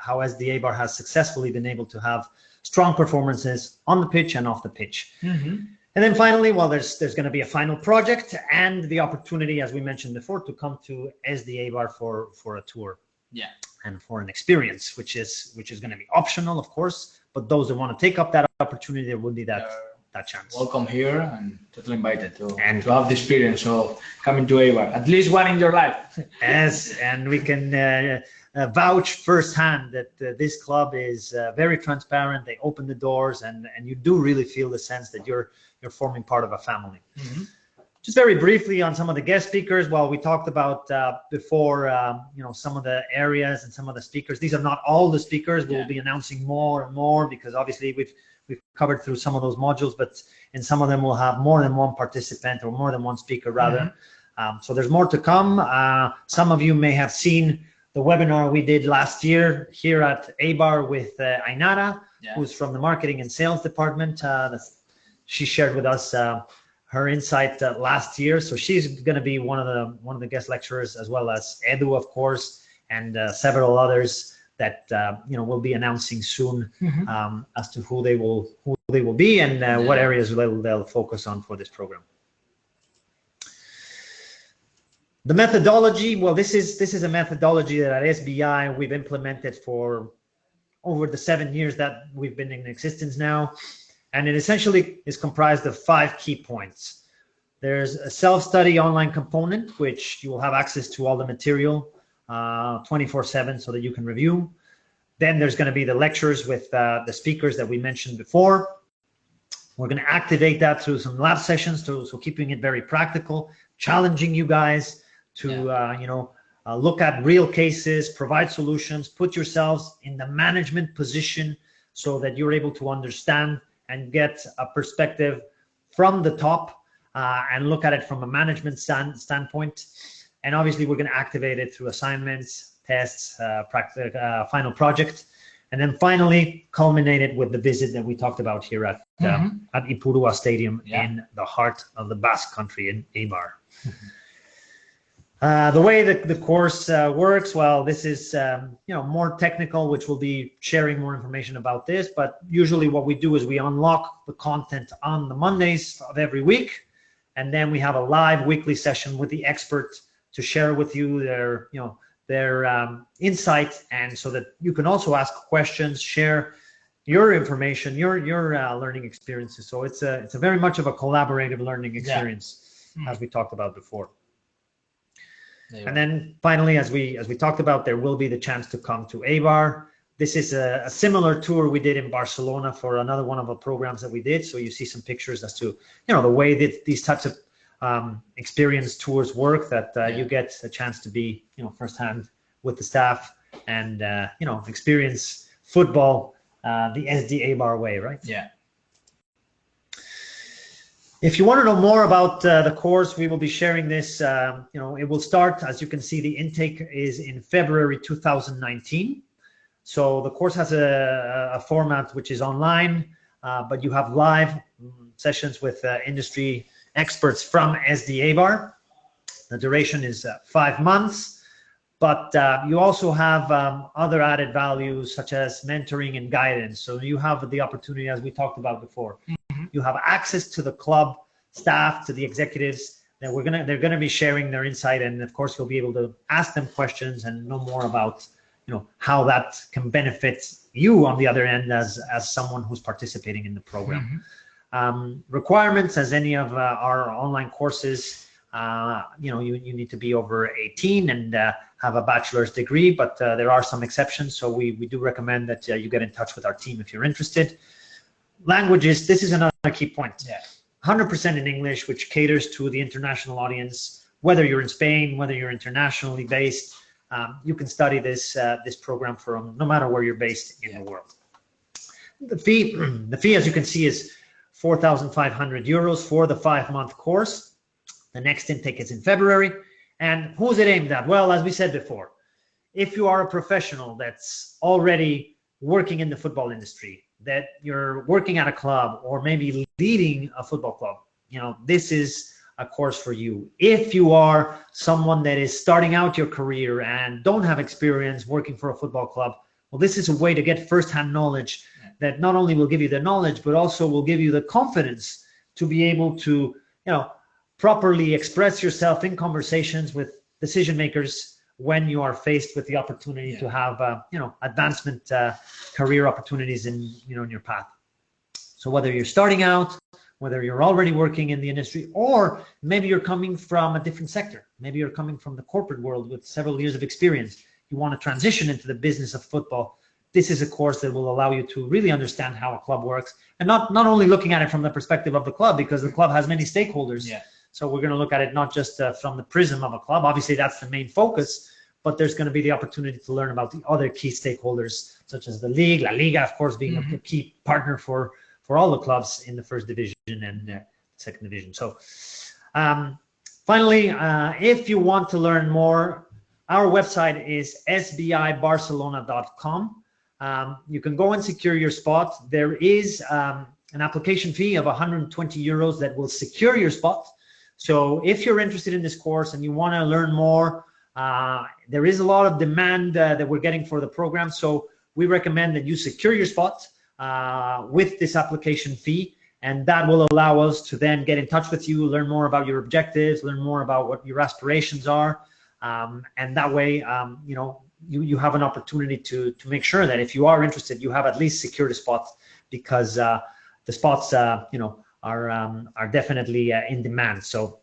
SD Eibar has successfully been able to have strong performances on the pitch and off the pitch. And then finally, there's going to be a final project and the opportunity, as we mentioned before, to come to SD Eibar for a tour. Yeah. And for an experience, which is going to be optional, of course, but those that want to take up that opportunity, there will be that chance. Welcome here and totally invited to have the experience of coming to Eibar, at least one in your life. Yes, and we can vouch firsthand that this club is very transparent. They open the doors, and you do really feel the sense that you're forming part of a family. Just very briefly on some of the guest speakers. Well, we talked about before, some of the areas and some of the speakers. These are not all the speakers. We'll be announcing more and more, because obviously we've covered through some of those modules, but in some of them we'll have more than one participant, or more than one speaker rather. So there's more to come. Some of you may have seen the webinar we did last year here at Eibar with Ainara, who's from the marketing and sales department. She shared with us her insight last year. So she's going to be one of the guest lecturers, as well as Edu, of course, and several others that we'll be announcing soon as to who they will be and what areas they'll focus on for this program. The methodology, well, this is a methodology that at SBI we've implemented for over the 7 years that we've been in existence now. And it essentially is comprised of 5 key points. There's a self-study online component, which you will have access to all the material 24/7 so that you can review. Then there's going to be the lectures with the speakers that we mentioned before. We're going to activate that through some lab sessions, so keeping it very practical, challenging you guys to look at real cases, provide solutions, put yourselves in the management position so that you're able to understand and get a perspective from the top and look at it from a management standpoint. And obviously we're going to activate it through assignments, tests, final project, and then finally culminate it with the visit that we talked about here at Ipurua Stadium in the heart of the Basque Country in Eibar. The way that the course works, well, this is more technical, which we'll be sharing more information about this, but usually what we do is we unlock the content on the Mondays of every week, and then we have a live weekly session with the expert to share with you their insight, and so that you can also ask questions, share your information, your learning experiences. So it's a very much of a collaborative learning experience, as we talked about before. And then finally, as we talked about, there will be the chance to come to Eibar. This is a similar tour we did in Barcelona for another one of the programs that we did. So you see some pictures as to the way that these types of experience tours work, that you get a chance to be firsthand with the staff and experience football the SD Eibar way, right? Yeah. If you want to know more about the course, we will be sharing this. It will start, as you can see, the intake is in February 2019. So the course has a format which is online, but you have live sessions with industry experts from SD Eibar. The duration is 5 months, but you also have other added values such as mentoring and guidance. So you have the opportunity, as we talked about before, you have access to the club staff, to the executives. That they're gonna be sharing their insight, and of course you'll be able to ask them questions and know more about how that can benefit you on the other end as someone who's participating in the program. Requirements, as any of our online courses, you need to be over 18 and have a bachelor's degree, but there are some exceptions, so we do recommend that you get in touch with our team if you're interested. Languages, this is another key point. 100% in English, which caters to the international audience. Whether you're in Spain, whether you're internationally based, you can study this program from no matter where you're based in the world. The fee, as you can see, is 4,500 euros for the 5-month course. The next intake is in February. And who's it aimed at? Well, as we said before, if you are a professional that's already working in the football industry, that you're working at a club or maybe leading a football club, this is a course for you. If you are someone that is starting out your career and don't have experience working for a football club, well, this is a way to get firsthand knowledge that not only will give you the knowledge, but also will give you the confidence to be able to, properly express yourself in conversations with decision makers when you are faced with the opportunity to have, advancement career opportunities in your path. So whether you're starting out, whether you're already working in the industry, or maybe you're coming from a different sector, maybe you're coming from the corporate world with several years of experience, you want to transition into the business of football, this is a course that will allow you to really understand how a club works, and not only looking at it from the perspective of the club, because the club has many stakeholders. So we're going to look at it not just from the prism of a club. Obviously, that's the main focus, but there's going to be the opportunity to learn about the other key stakeholders, such as the league, La Liga, of course, being a key partner for all the clubs in the first division and second division. So finally, if you want to learn more, our website is sbibarcelona.com. You can go and secure your spot. There is an application fee of 120 euros that will secure your spot. So if you're interested in this course and you want to learn more, there is a lot of demand that we're getting for the program. So we recommend that you secure your spot with this application fee, and that will allow us to then get in touch with you, learn more about your objectives, learn more about what your aspirations are, and that way, you have an opportunity to make sure that if you are interested, you have at least secured a spot, because the spots, are definitely in demand. So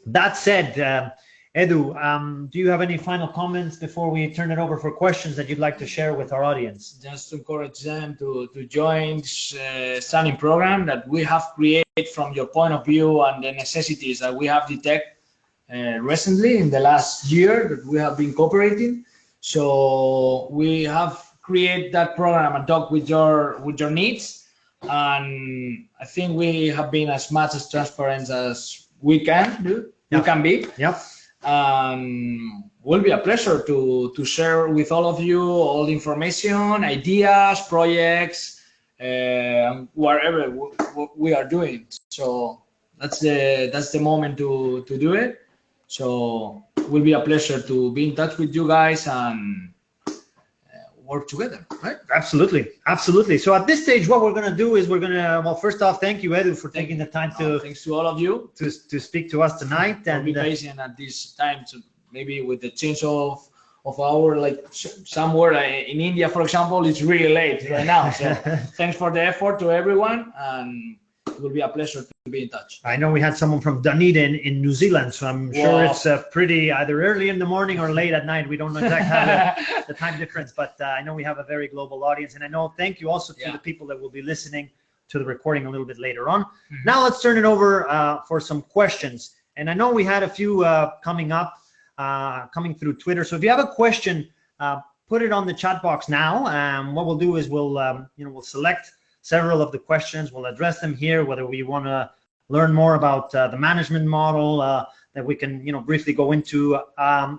that said, Edu, do you have any final comments before we turn it over for questions that you'd like to share with our audience? Just to encourage them to join this stunning program that we have created from your point of view and the necessities that we have detected recently in the last year that we have been cooperating. So we have created that program and talk with your needs. And I think we have been as much as transparent as we can do. Yep. We can be. Yep. Will be a pleasure to share with all of you all the information, ideas, projects, whatever we are doing. So that's the moment to do it. So it will be a pleasure to be in touch with you guys and work together, right? Absolutely. So at this stage, what we're going to do is well, first off, thank you, Edu, for taking the time thanks to all of you to speak to us tonight, and be patient at this time. To maybe with the change of our, like somewhere in India, for example, it's really late right now. So thanks for the effort to everyone, and it will be a pleasure to be in touch. I know we had someone from Dunedin in New Zealand, so I'm sure it's pretty either early in the morning or late at night. We don't know exactly the time difference, but I know we have a very global audience, and I know thank you also to the people that will be listening to the recording a little bit later on. Now let's turn it over for some questions, and I know we had a few coming through Twitter. So if you have a question, put it on the chat box now. What we'll do is we'll select several of the questions. We'll address them here, whether we want to learn more about the management model that we can, briefly go into,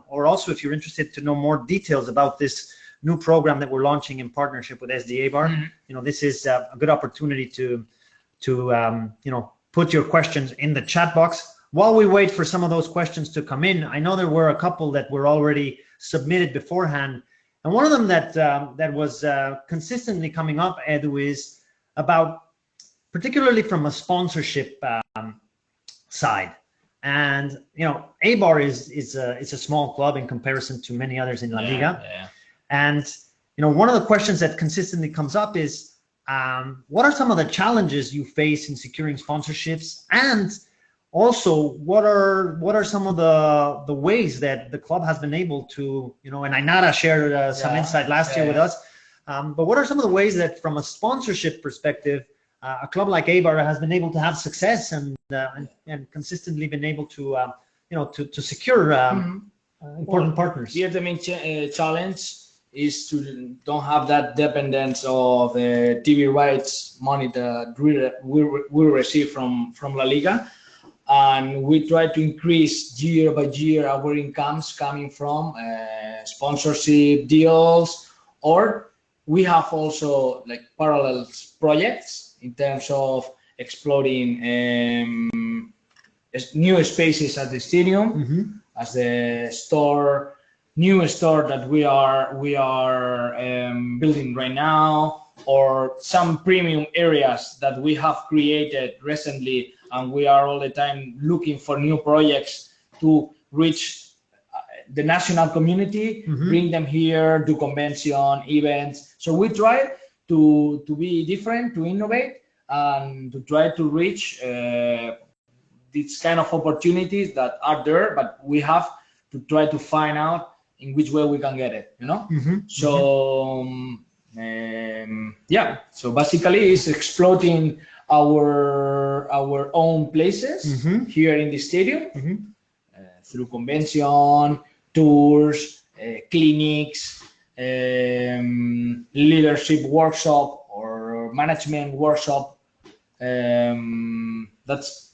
or also if you're interested to know more details about this new program that we're launching in partnership with SD Eibar, this is a good opportunity to put your questions in the chat box. While we wait for some of those questions to come in, I know there were a couple that were already submitted beforehand, and one of them that was consistently coming up, Edu, is about, particularly from a sponsorship side. And Eibar is a small club in comparison to many others in La Liga. Yeah. And one of the questions that consistently comes up is, what are some of the challenges you face in securing sponsorships, and also what are some of the ways that the club has been able to, and Ainara shared some insight last year with us, but what are some of the ways that from a sponsorship perspective, a club like Eibar has been able to have success and consistently been able to to secure important partners? Here the main challenge is to don't have that dependence of the TV rights money that we receive from La Liga, and we try to increase year by year our incomes coming from sponsorship deals, or we have also like parallel projects in terms of exploring new spaces at the stadium, as the new store that we are building right now, or some premium areas that we have created recently, and we are all the time looking for new projects to reach the national community, bring them here, do convention events. So we try to be different, to innovate, and to try to reach these kind of opportunities that are there, but we have to try to find out in which way we can get it, So so basically it's exploiting our own places here in the stadium, through convention, tours, clinics, leadership workshop or management workshop. That's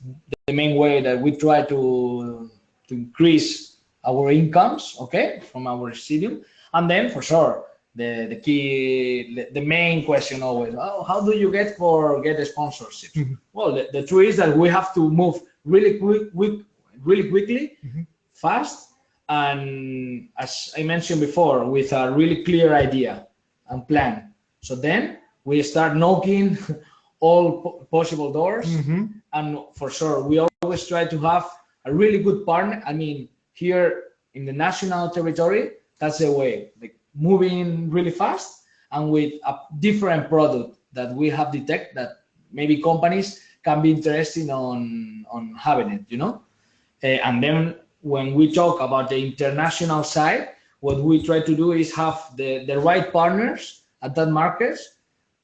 the main way that we try to increase our incomes, from our stadium. And then for sure, the key, the main question always, how do you get a sponsorship? Well, the truth is that we have to move really quickly, fast, and as I mentioned before, with a really clear idea and plan. So then we start knocking all possible doors, and for sure, we always try to have a really good partner. I mean, here in the national territory, that's the way, like moving really fast and with a different product that we have detected that maybe companies can be interested on having it, and then when we talk about the international side, what we try to do is have the right partners at that market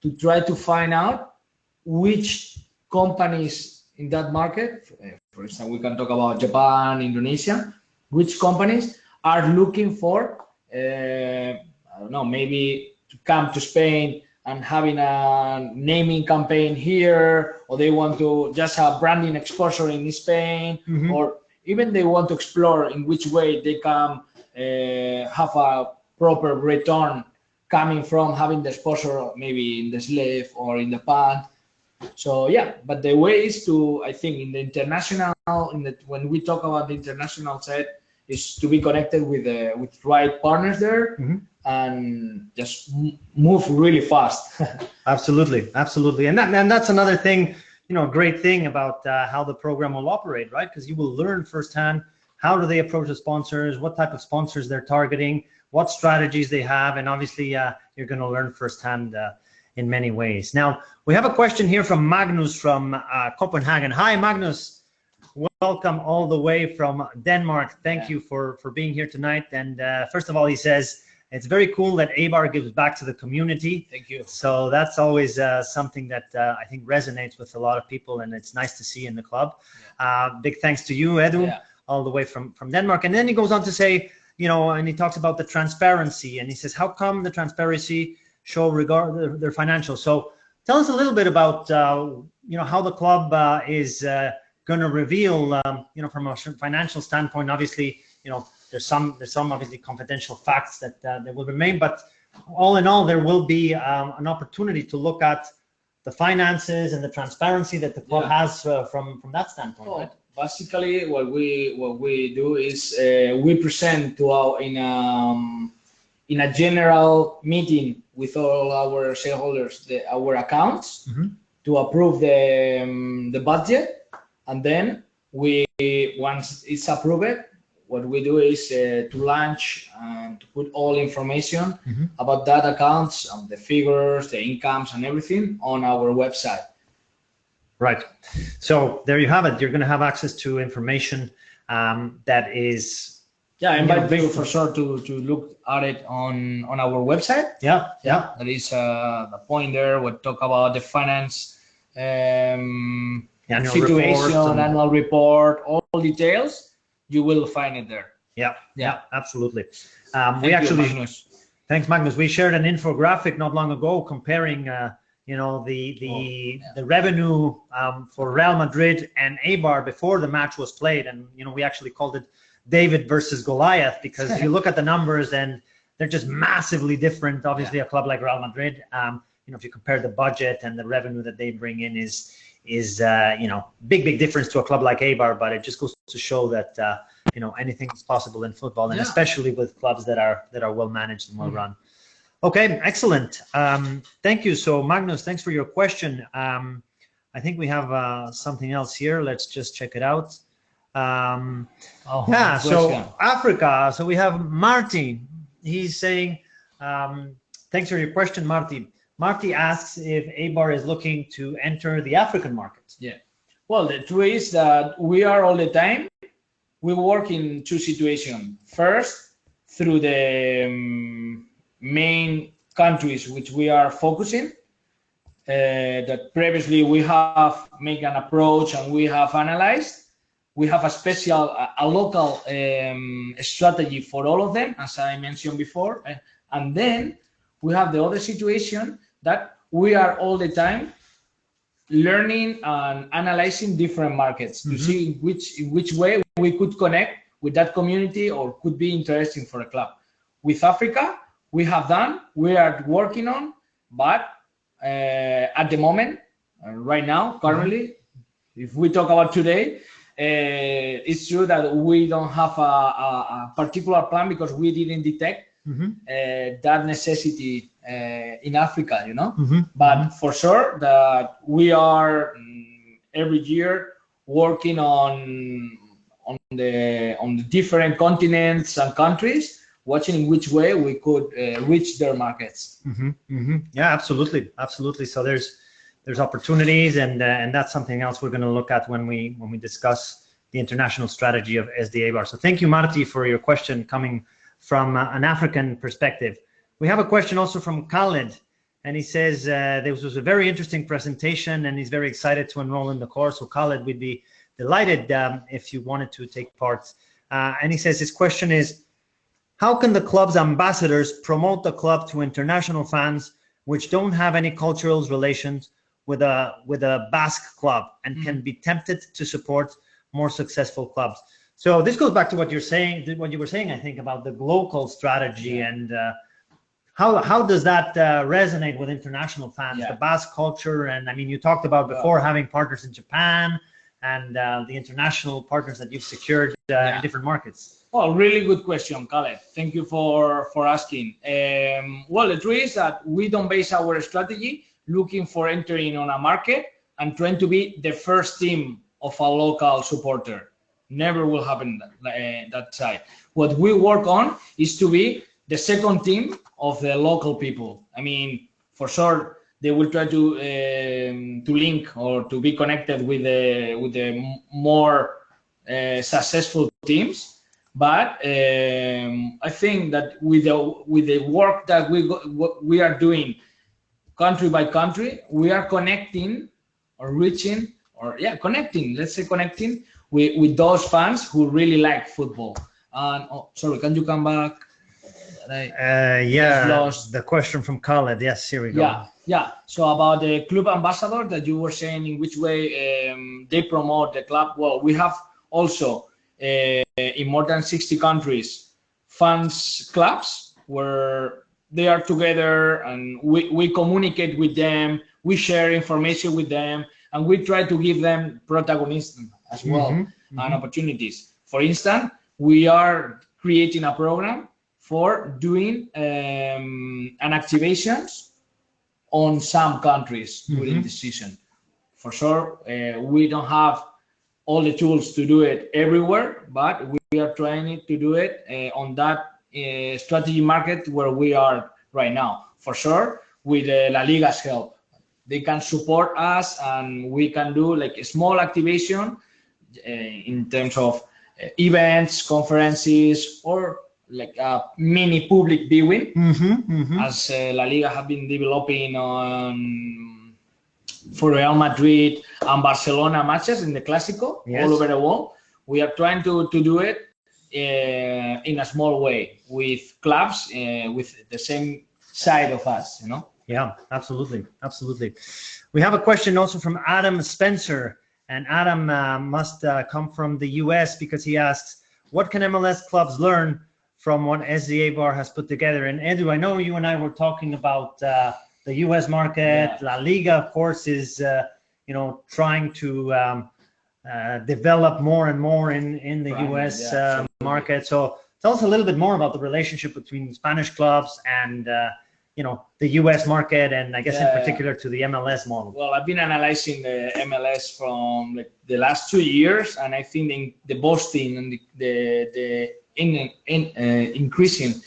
to try to find out which companies in that market, for instance, we can talk about Japan, Indonesia, which companies are looking for, I don't know, maybe to come to Spain and having a naming campaign here, or they want to just have branding exposure in Spain, or even they want to explore in which way they can have a proper return coming from having the exposure maybe in the sleeve or in the pant. So but the way is to, I think, in the international, when we talk about the international side, is to be connected with right partners there, and just move really fast. Absolutely, and that's another thing, a great thing about how the program will operate, right? Because you will learn firsthand how do they approach the sponsors, what type of sponsors they're targeting, what strategies they have, and obviously you're going to learn firsthand in many ways. Now we have a question here from Magnus from Copenhagen. Hi, Magnus. Welcome all the way from Denmark. Thank you for being here tonight. And first of all, he says it's very cool that Eibar gives back to the community. Thank you. So that's always something that I think resonates with a lot of people, and it's nice to see in the club. Big thanks to you, Edu, all the way from Denmark. And then he goes on to say, and he talks about the transparency, and he says, how come the transparency show regard their financials? So tell us a little bit about how the club is going to reveal, from a financial standpoint. Obviously, there's some obviously confidential facts that will remain, but all in all, there will be an opportunity to look at the finances and the transparency that the club has from that standpoint. Oh, right? basically, what we do is we present to in a general meeting with all our shareholders our accounts to approve the budget, and then once it's approved, what we do is to launch and to put all information about that accounts, the figures, the incomes, and everything on our website. Right. So there you have it. You're going to have access to information that is. Yeah, I invite you for sure to look at it on our website. Yeah. There is the point there. We talk about the finance Annual situation, annual report, all details. You will find it there. Yeah, absolutely. Thanks, Magnus. We shared an infographic not long ago comparing, the revenue for Real Madrid and Eibar before the match was played, and we actually called it David versus Goliath, because you look at the numbers and they're just massively different. Obviously, a club like Real Madrid, if you compare the budget and the revenue that they bring in is big difference to a club like Eibar, but it just goes to show that anything is possible in football, and especially with clubs that are well managed and well run. Okay, excellent. Thank you. So Magnus, thanks for your question. I think we have something else here. Let's just check it out. So Africa. So we have Marty. He's saying, thanks for your question, Marty. Marty asks if Eibar is looking to enter the African market. Yeah. Well, the truth is that we are all the time. We work in two situations. First, through the main countries which we are focusing, that previously we have made an approach and we have analyzed. We have a local strategy for all of them, as I mentioned before. And then we have the other situation that we are all the time learning and analyzing different markets to see in which way we could connect with that community or could be interesting for a club. With Africa, we are working on, but at the moment, right now, currently, if we talk about today, it's true that we don't have a particular plan because we didn't detect that necessity in Africa, But for sure that we are every year working on the different continents and countries, watching in which way we could reach their markets. Yeah, absolutely. So there's opportunities, and that's something else we're going to look at when we discuss the international strategy of SD Eibar. So thank you, Marty, for your question coming from an African perspective. We have a question also from Khaled, and he says this was a very interesting presentation, and he's very excited to enroll in the course. So Khaled, we'd be delighted if you wanted to take part. And he says his question is, how can the club's ambassadors promote the club to international fans which don't have any cultural relations with a Basque club and can be tempted to support more successful clubs? So this goes back to what you were saying, I think, about the local strategy and how does that resonate with international fans, the Basque culture? And I mean, you talked about before having partners in Japan and the international partners that you've secured in different markets. Well, really good question, Khaled. Thank you for asking. Well, the truth is that we don't base our strategy looking for entering on a market and trying to be the first team of a local supporter. Never will happen that side. What we work on is to be the second team of the local people. I mean, for sure, they will try to link or to be connected with the more successful teams. But I think that with the work that we are doing country by country, we are connecting or reaching or connecting. Let's say connecting with those fans who really like football. And sorry, can you come back? just lost. The question from Khaled. Yes, here we go. Yeah. So about the club ambassador that you were saying, in which way they promote the club. Well, we have also in more than 60 countries fans clubs where they are together, and we communicate with them, we share information with them, and we try to give them protagonism as well, and opportunities. For instance, we are creating a program for doing an activations on some countries during the season. For sure, we don't have all the tools to do it everywhere, but we are trying to do it on that strategy market where we are right now. For sure, with La Liga's help, they can support us, and we can do like a small activation in terms of events, conferences, or like a mini public viewing, as La Liga have been developing for Real Madrid and Barcelona matches in the Clásico all over the world. We are trying to do it in a small way with clubs with the same side of us, Yeah, absolutely. We have a question also from Adam Spencer, and Adam must come from the US, because he asks, what can MLS clubs learn from what SD Eibar has put together? And Edu, I know you and I were talking about the US market. La Liga, of course, is trying to develop more and more in the US market. So tell us a little bit more about the relationship between Spanish clubs and the US market, and I guess in particular to the MLS model. Well, I've been analyzing the MLS from like the last 2 years, and I think the boosting and the increasing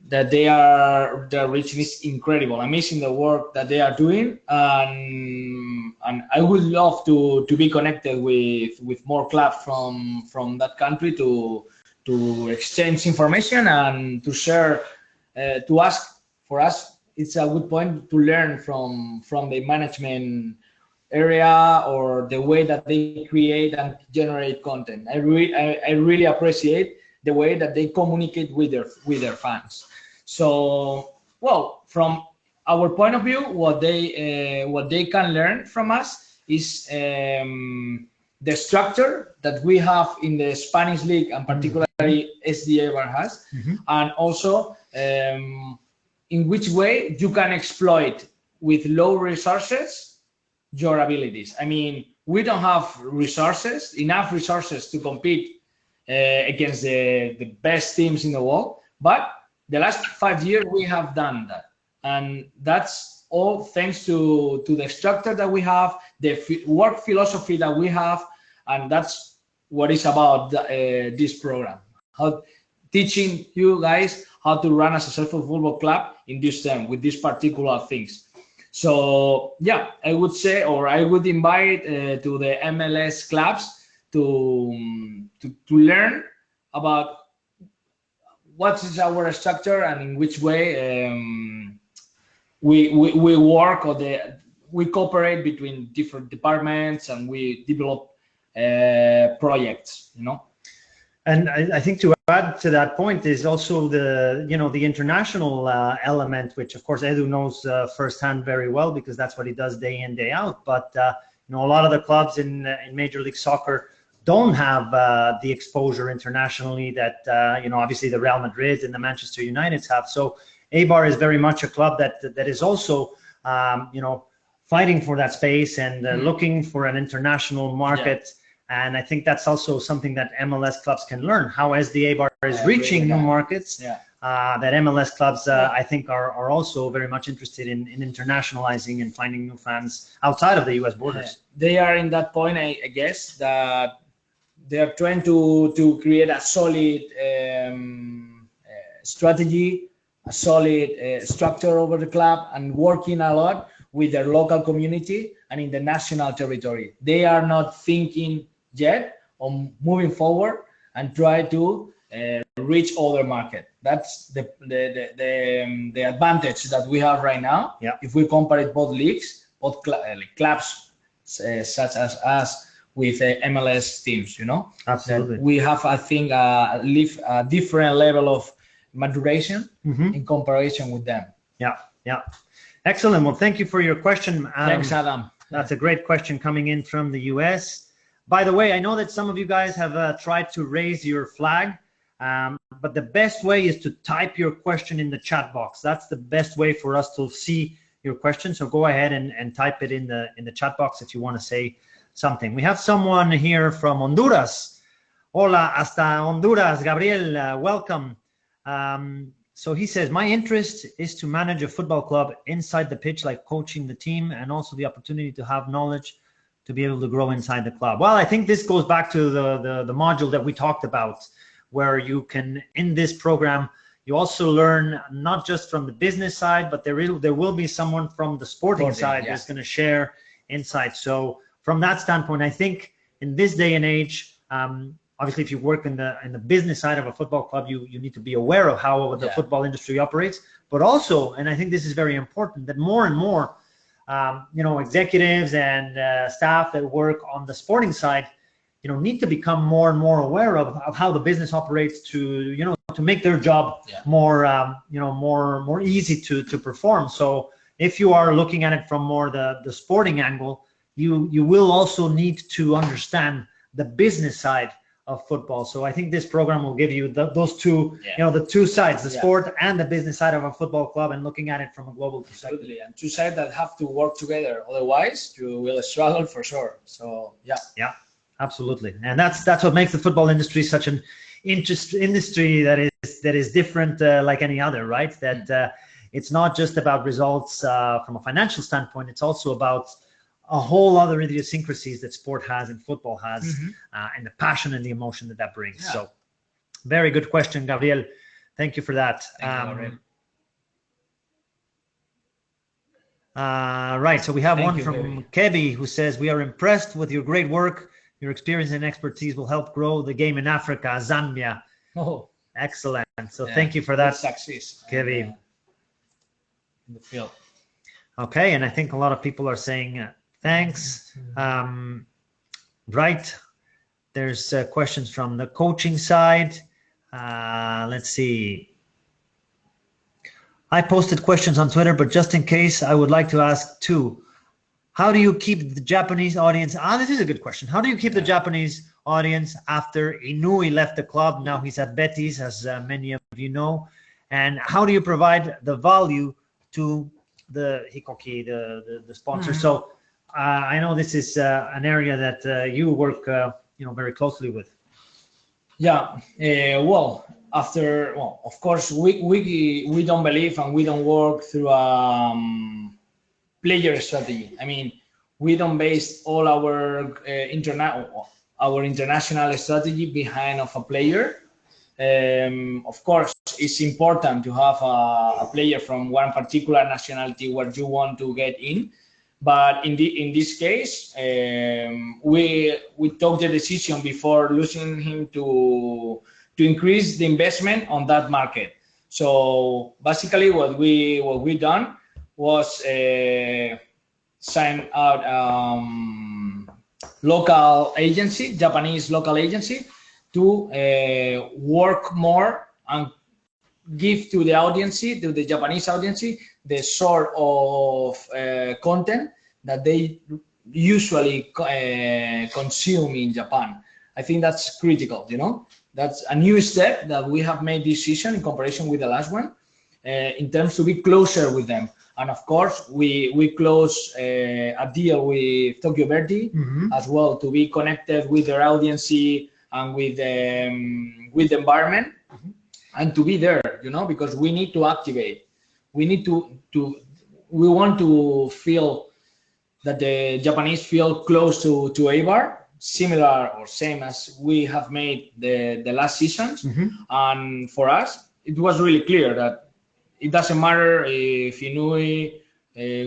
that their reach is incredible. Amazing the work that they are doing, and I would love to be connected with more clubs from that country to exchange information and to share, to ask. For us, it's a good point to learn from the management area, or the way that they create and generate content. I really appreciate the way that they communicate with their fans. So, well, from our point of view, what they can learn from us is the structure that we have in the Spanish league, and particularly SD Eibar has, and also in which way you can exploit with low resources your abilities. I mean, we don't have enough resources to compete against the best teams in the world, but the last 5 years we have done that, and that's all thanks to the structure that we have, the work philosophy that we have, and that's what is about this program. Teaching you guys how to run a successful football club in this term with these particular things. So yeah, I would say, or I would invite to the MLS clubs to learn about what is our structure and in which way we work, or we cooperate between different departments, and we develop projects, And I think to add to that point is also the international element, which of course Edu knows firsthand very well, because that's what he does day in, day out. But a lot of the clubs in Major League Soccer don't have the exposure internationally that obviously the Real Madrid and the Manchester Uniteds have. So Eibar is very much a club that is also fighting for that space and looking for an international market. Yeah. And I think that's also something that MLS clubs can learn, how SD Eibar is reaching new markets. Yeah. That MLS clubs, I think, are also very much interested in internationalizing and finding new fans outside of the US borders. Yeah. They are in that point, I guess, that they are trying to create a solid strategy, a solid structure over the club, and working a lot with their local community and in the national territory. They are not thinking yet on moving forward and try to reach other market. That's the advantage that we have right now. Yeah. If we compare it both leagues, both clubs such as us with MLS teams, Absolutely. We have, I think, a different level of maturation in comparison with them. Yeah, yeah. Excellent. Well, thank you for your question, Adam. Thanks, Adam. That's a great question coming in from the US. By the way, I know that some of you guys have tried to raise your flag, but the best way is to type your question in the chat box. That's the best way for us to see your question. So go ahead and type it in the chat box if you want to say something. We have someone here from Honduras. Hola, hasta Honduras, Gabriel, welcome. So he says, my interest is to manage a football club inside the pitch, like coaching the team, and also the opportunity to have knowledge to be able to grow inside the club. Well, I think this goes back to the module that we talked about, where you can, in this program, you also learn not just from the business side, but there will be someone from the sporting side that's going to share insights. So from that standpoint, I think in this day and age, obviously, if you work in the business side of a football club, you need to be aware of how the football industry operates. But also, and I think this is very important, that more and more, executives and staff that work on the sporting side, need to become more and more aware of how the business operates to make their job more, more easy to perform. So if you are looking at it from more the sporting angle, you will also need to understand the business side of football. So I think this program will give you those two, the two sides, the sport and the business side of a football club, and looking at it from a global perspective. Absolutely, and two sides that have to work together. Otherwise, you will struggle for sure. So yeah, absolutely, and that's what makes the football industry such an industry that is different, like any other, right? That it's not just about results from a financial standpoint. It's also about a whole other idiosyncrasies that sport has and football has, and the passion and the emotion that brings. So very good question, Gabriel. Thank you for that. Right, so we have one from Kevi who says, we are impressed with your great work. Your experience and expertise will help grow the game in Africa, Zambia. Oh, excellent. So thank you for that, success, Kevi. In the field. Okay, and I think a lot of people are saying thanks. Right, there's questions from the coaching side. Let's see. I posted questions on Twitter, but just in case, I would like to ask two. How do you keep the Japanese audience? This is a good question. How do you keep the Japanese audience after Inui left the club? Now he's at Betis, as many of you know. And how do you provide the value to the Hikoki, the sponsor? So I know this is an area that you work, very closely with. Yeah. Of course, we don't believe and we don't work through player strategy. I mean, we don't base all our international strategy behind of a player. Of course, it's important to have a player from one particular nationality where you want to get in. But in this case, we took the decision before losing him to increase the investment on that market. So basically, what we done was sign out Japanese local agency to work more and give to the Japanese audience, the sort of content that they usually consume in Japan. I think that's critical, That's a new step that we have made this season in comparison with the last one, in terms to be closer with them. And of course, we close a deal with Tokyo Verdy as well to be connected with their audience and with the environment, and to be there, because we need to activate. We need we want to feel that the Japanese feel close to Eibar, similar or same as we have made the last seasons. And for us, it was really clear that it doesn't matter if Inui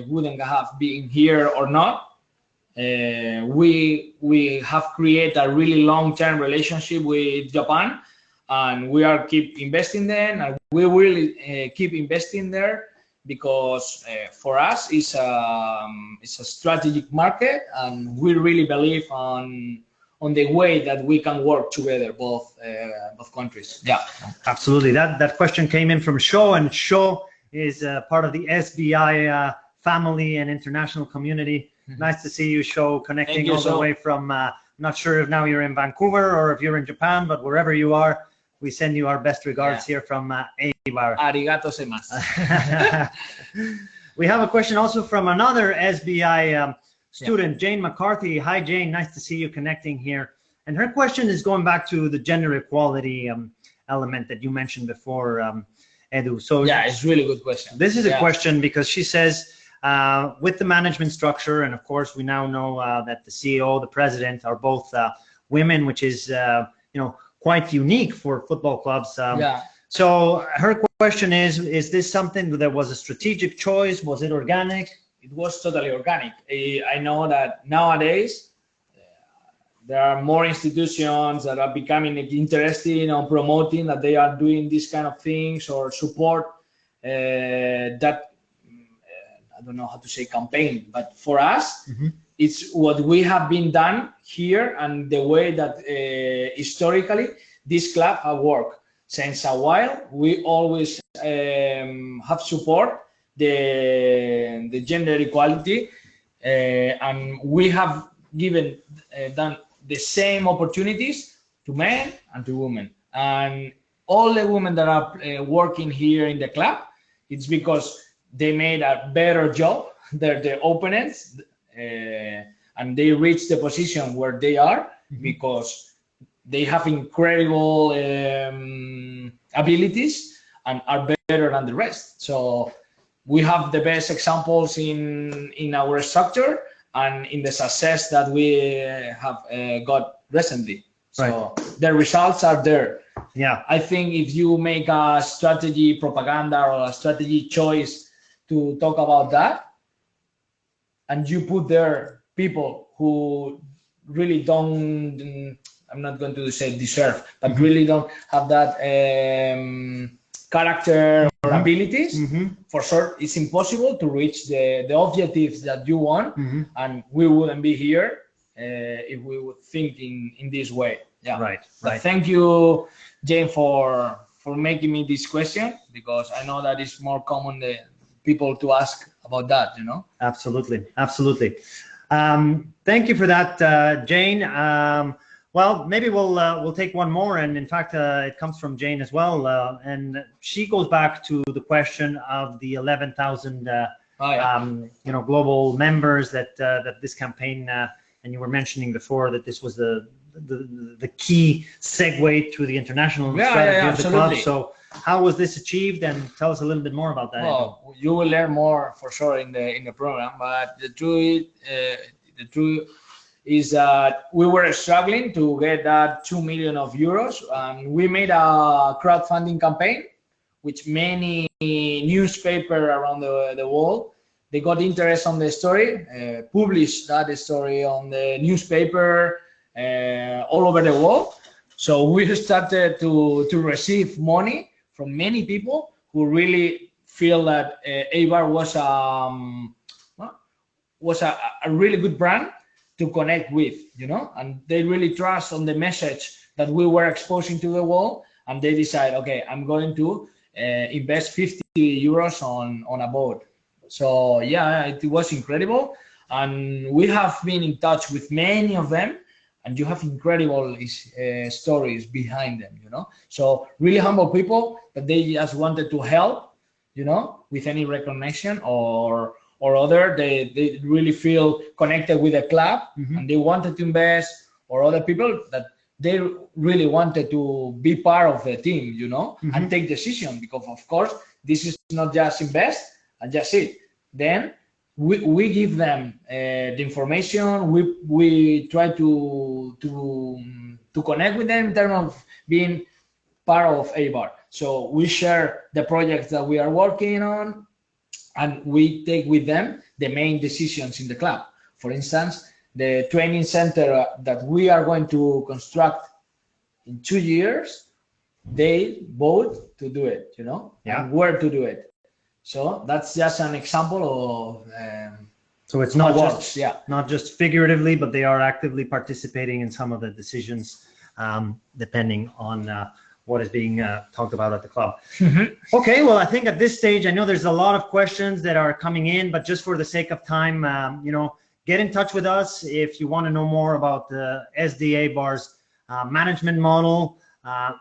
wouldn't have been here or not. We have created a really long-term relationship with Japan, and we are keep investing there, and we will keep investing there, because for us it's a strategic market, and we really believe on on the way that we can work together, both countries. Yeah, absolutely. That question came in from Sho, and Sho is part of the SBI family and international community. Nice to see you, Sho, connecting all the way from, not sure if now you're in Vancouver or if you're in Japan, but wherever you are, we send you our best regards here from Eibar. Arigato gozaimasu. We have a question also from another SBI student, Jane McCarthy. Hi, Jane. Nice to see you connecting here. And her question is going back to the gender equality element that you mentioned before, Edu. So yeah, it's really good question. This is a question because she says, with the management structure, and of course we now know that the CEO, the president are both women, which is quite unique for football clubs. So her question is this something that was a strategic choice? Was it organic? It was totally organic. I know that nowadays there are more institutions that are becoming interested in promoting that they are doing these kind of things or support that. I don't know how to say campaign, but for us, it's what we have been done here and the way that historically this club have worked. Since a while, we always have support the gender equality, and we have done the same opportunities to men and to women. And all the women that are working here in the club, it's because they made a better job. They're the opponents, and they reached the position where they are because they have incredible abilities and are better than the rest. So we have the best examples in our structure and in the success that we have got recently. So the results are there. Yeah, I think if you make a strategy propaganda or a strategy choice to talk about that, and you put there people who really don't, I'm not going to say deserve, but really don't have that character or abilities, for sure it's impossible to reach the objectives that you want, and we wouldn't be here if we would think in this way. Yeah, right. But thank you, Jane, for making me this question, because I know that it's more common the people to ask about that, Absolutely. Thank you for that, Jane. Well, maybe we'll take one more, and in fact, it comes from Jane as well, and she goes back to the question of the 11,000, global members that this campaign, and you were mentioning before that this was the key segue to the international strategy of the club. So how was this achieved, and tell us a little bit more about that? Well, you will learn more for sure in the program, but the truth is that we were struggling to get that 2 million euros, and we made a crowdfunding campaign, which many newspapers around the world, they got interest on the story, published that story on the newspaper all over the world. So we started to receive money from many people who really feel that Eibar was a really good brand to connect with, and they really trust on the message that we were exposing to the world, and they decide, okay, I'm going to invest 50 euros on a boat. So yeah, it was incredible, and we have been in touch with many of them, and you have incredible stories behind them, So really humble people that they just wanted to help, with any recognition or other. They really feel connected with the club, and they wanted to invest, or other people that they really wanted to be part of the team, and take decision, because of course this is not just invest and just it. Then we give them the information. We try to connect with them in terms of being part of Eibar. So we share the projects that we are working on, and we take with them the main decisions in the club. For instance, the training center that we are going to construct in 2 years, they vote to do it, and where to do it. So that's just an example of. So it's not just, not just figuratively, but they are actively participating in some of the decisions, depending on what is being talked about at the club. Okay, well, I think at this stage, I know there's a lot of questions that are coming in, but just for the sake of time, get in touch with us if you want to know more about the SD Eibar's management model.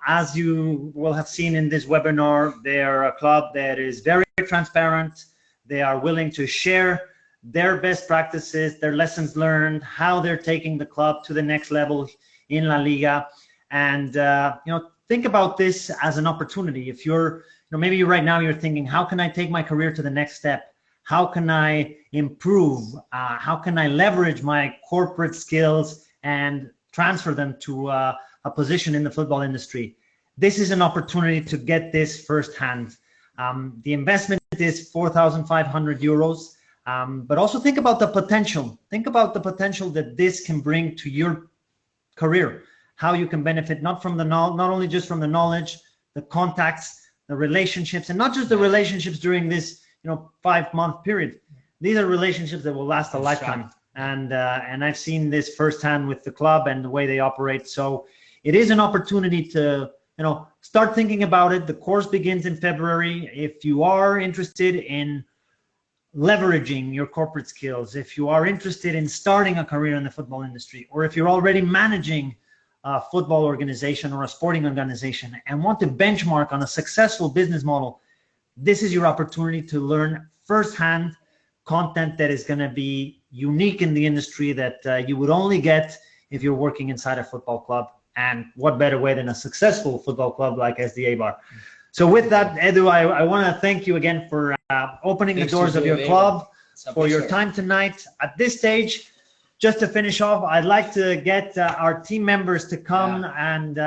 As you will have seen in this webinar, they are a club that is very transparent. They are willing to share their best practices, their lessons learned, how they're taking the club to the next level in La Liga. And, think about this as an opportunity. If you're, maybe right now you're thinking, how can I take my career to the next step? How can I improve? How can I leverage my corporate skills and transfer them to a position in the football industry? This is an opportunity to get this firsthand. The investment is 4,500 euros, but also think about the potential. Think about the potential that this can bring to your career. How you can benefit not only just from the knowledge, the contacts, the relationships, and not just the relationships during this 5-month period. These are relationships that will last a lifetime. And I've seen this firsthand with the club and the way they operate. So it is an opportunity to start thinking about it. The course begins in February. If you are interested in leveraging your corporate skills, if you are interested in starting a career in the football industry, or if you're already managing a football organization or a sporting organization and want to benchmark on a successful business model, this is your opportunity to learn firsthand content that is going to be unique in the industry that you would only get if you're working inside a football club. And what better way than a successful football club like SD Eibar. So with that, Edu, I want to thank you again for opening the doors of your club, for your time tonight. At this stage, just to finish off, I'd like to get our team members to come and,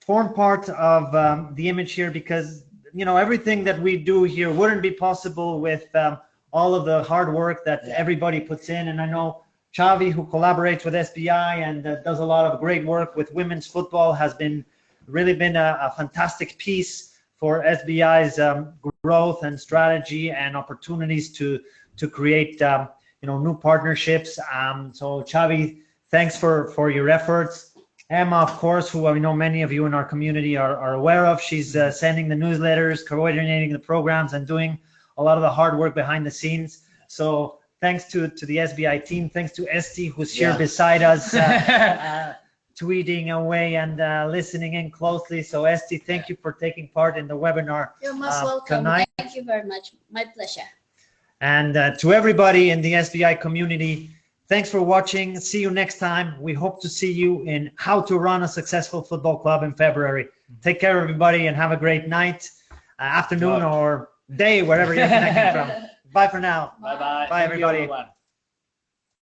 form part of the image here, because, everything that we do here wouldn't be possible with all of the hard work that everybody puts in. And I know Xavi, who collaborates with SBI and does a lot of great work with women's football, has really been a fantastic piece for SBI's growth and strategy and opportunities to create new partnerships. So Xavi, thanks for your efforts. Emma, of course, who I know many of you in our community are aware of. She's sending the newsletters, coordinating the programs, and doing a lot of the hard work behind the scenes. So thanks to the SBI team. Thanks to Esti, who's here beside us, tweeting away and listening in closely. So Esti, thank you for taking part in the webinar. You're most welcome. Tonight. Thank you very much. My pleasure. And to everybody in the SBI community, thanks for watching. See you next time. We hope to see you in How to Run a Successful Football Club in February. Take care, everybody, and have a great night, afternoon, or day, wherever you're connecting from. Bye for now. Bye-bye. Bye, everybody.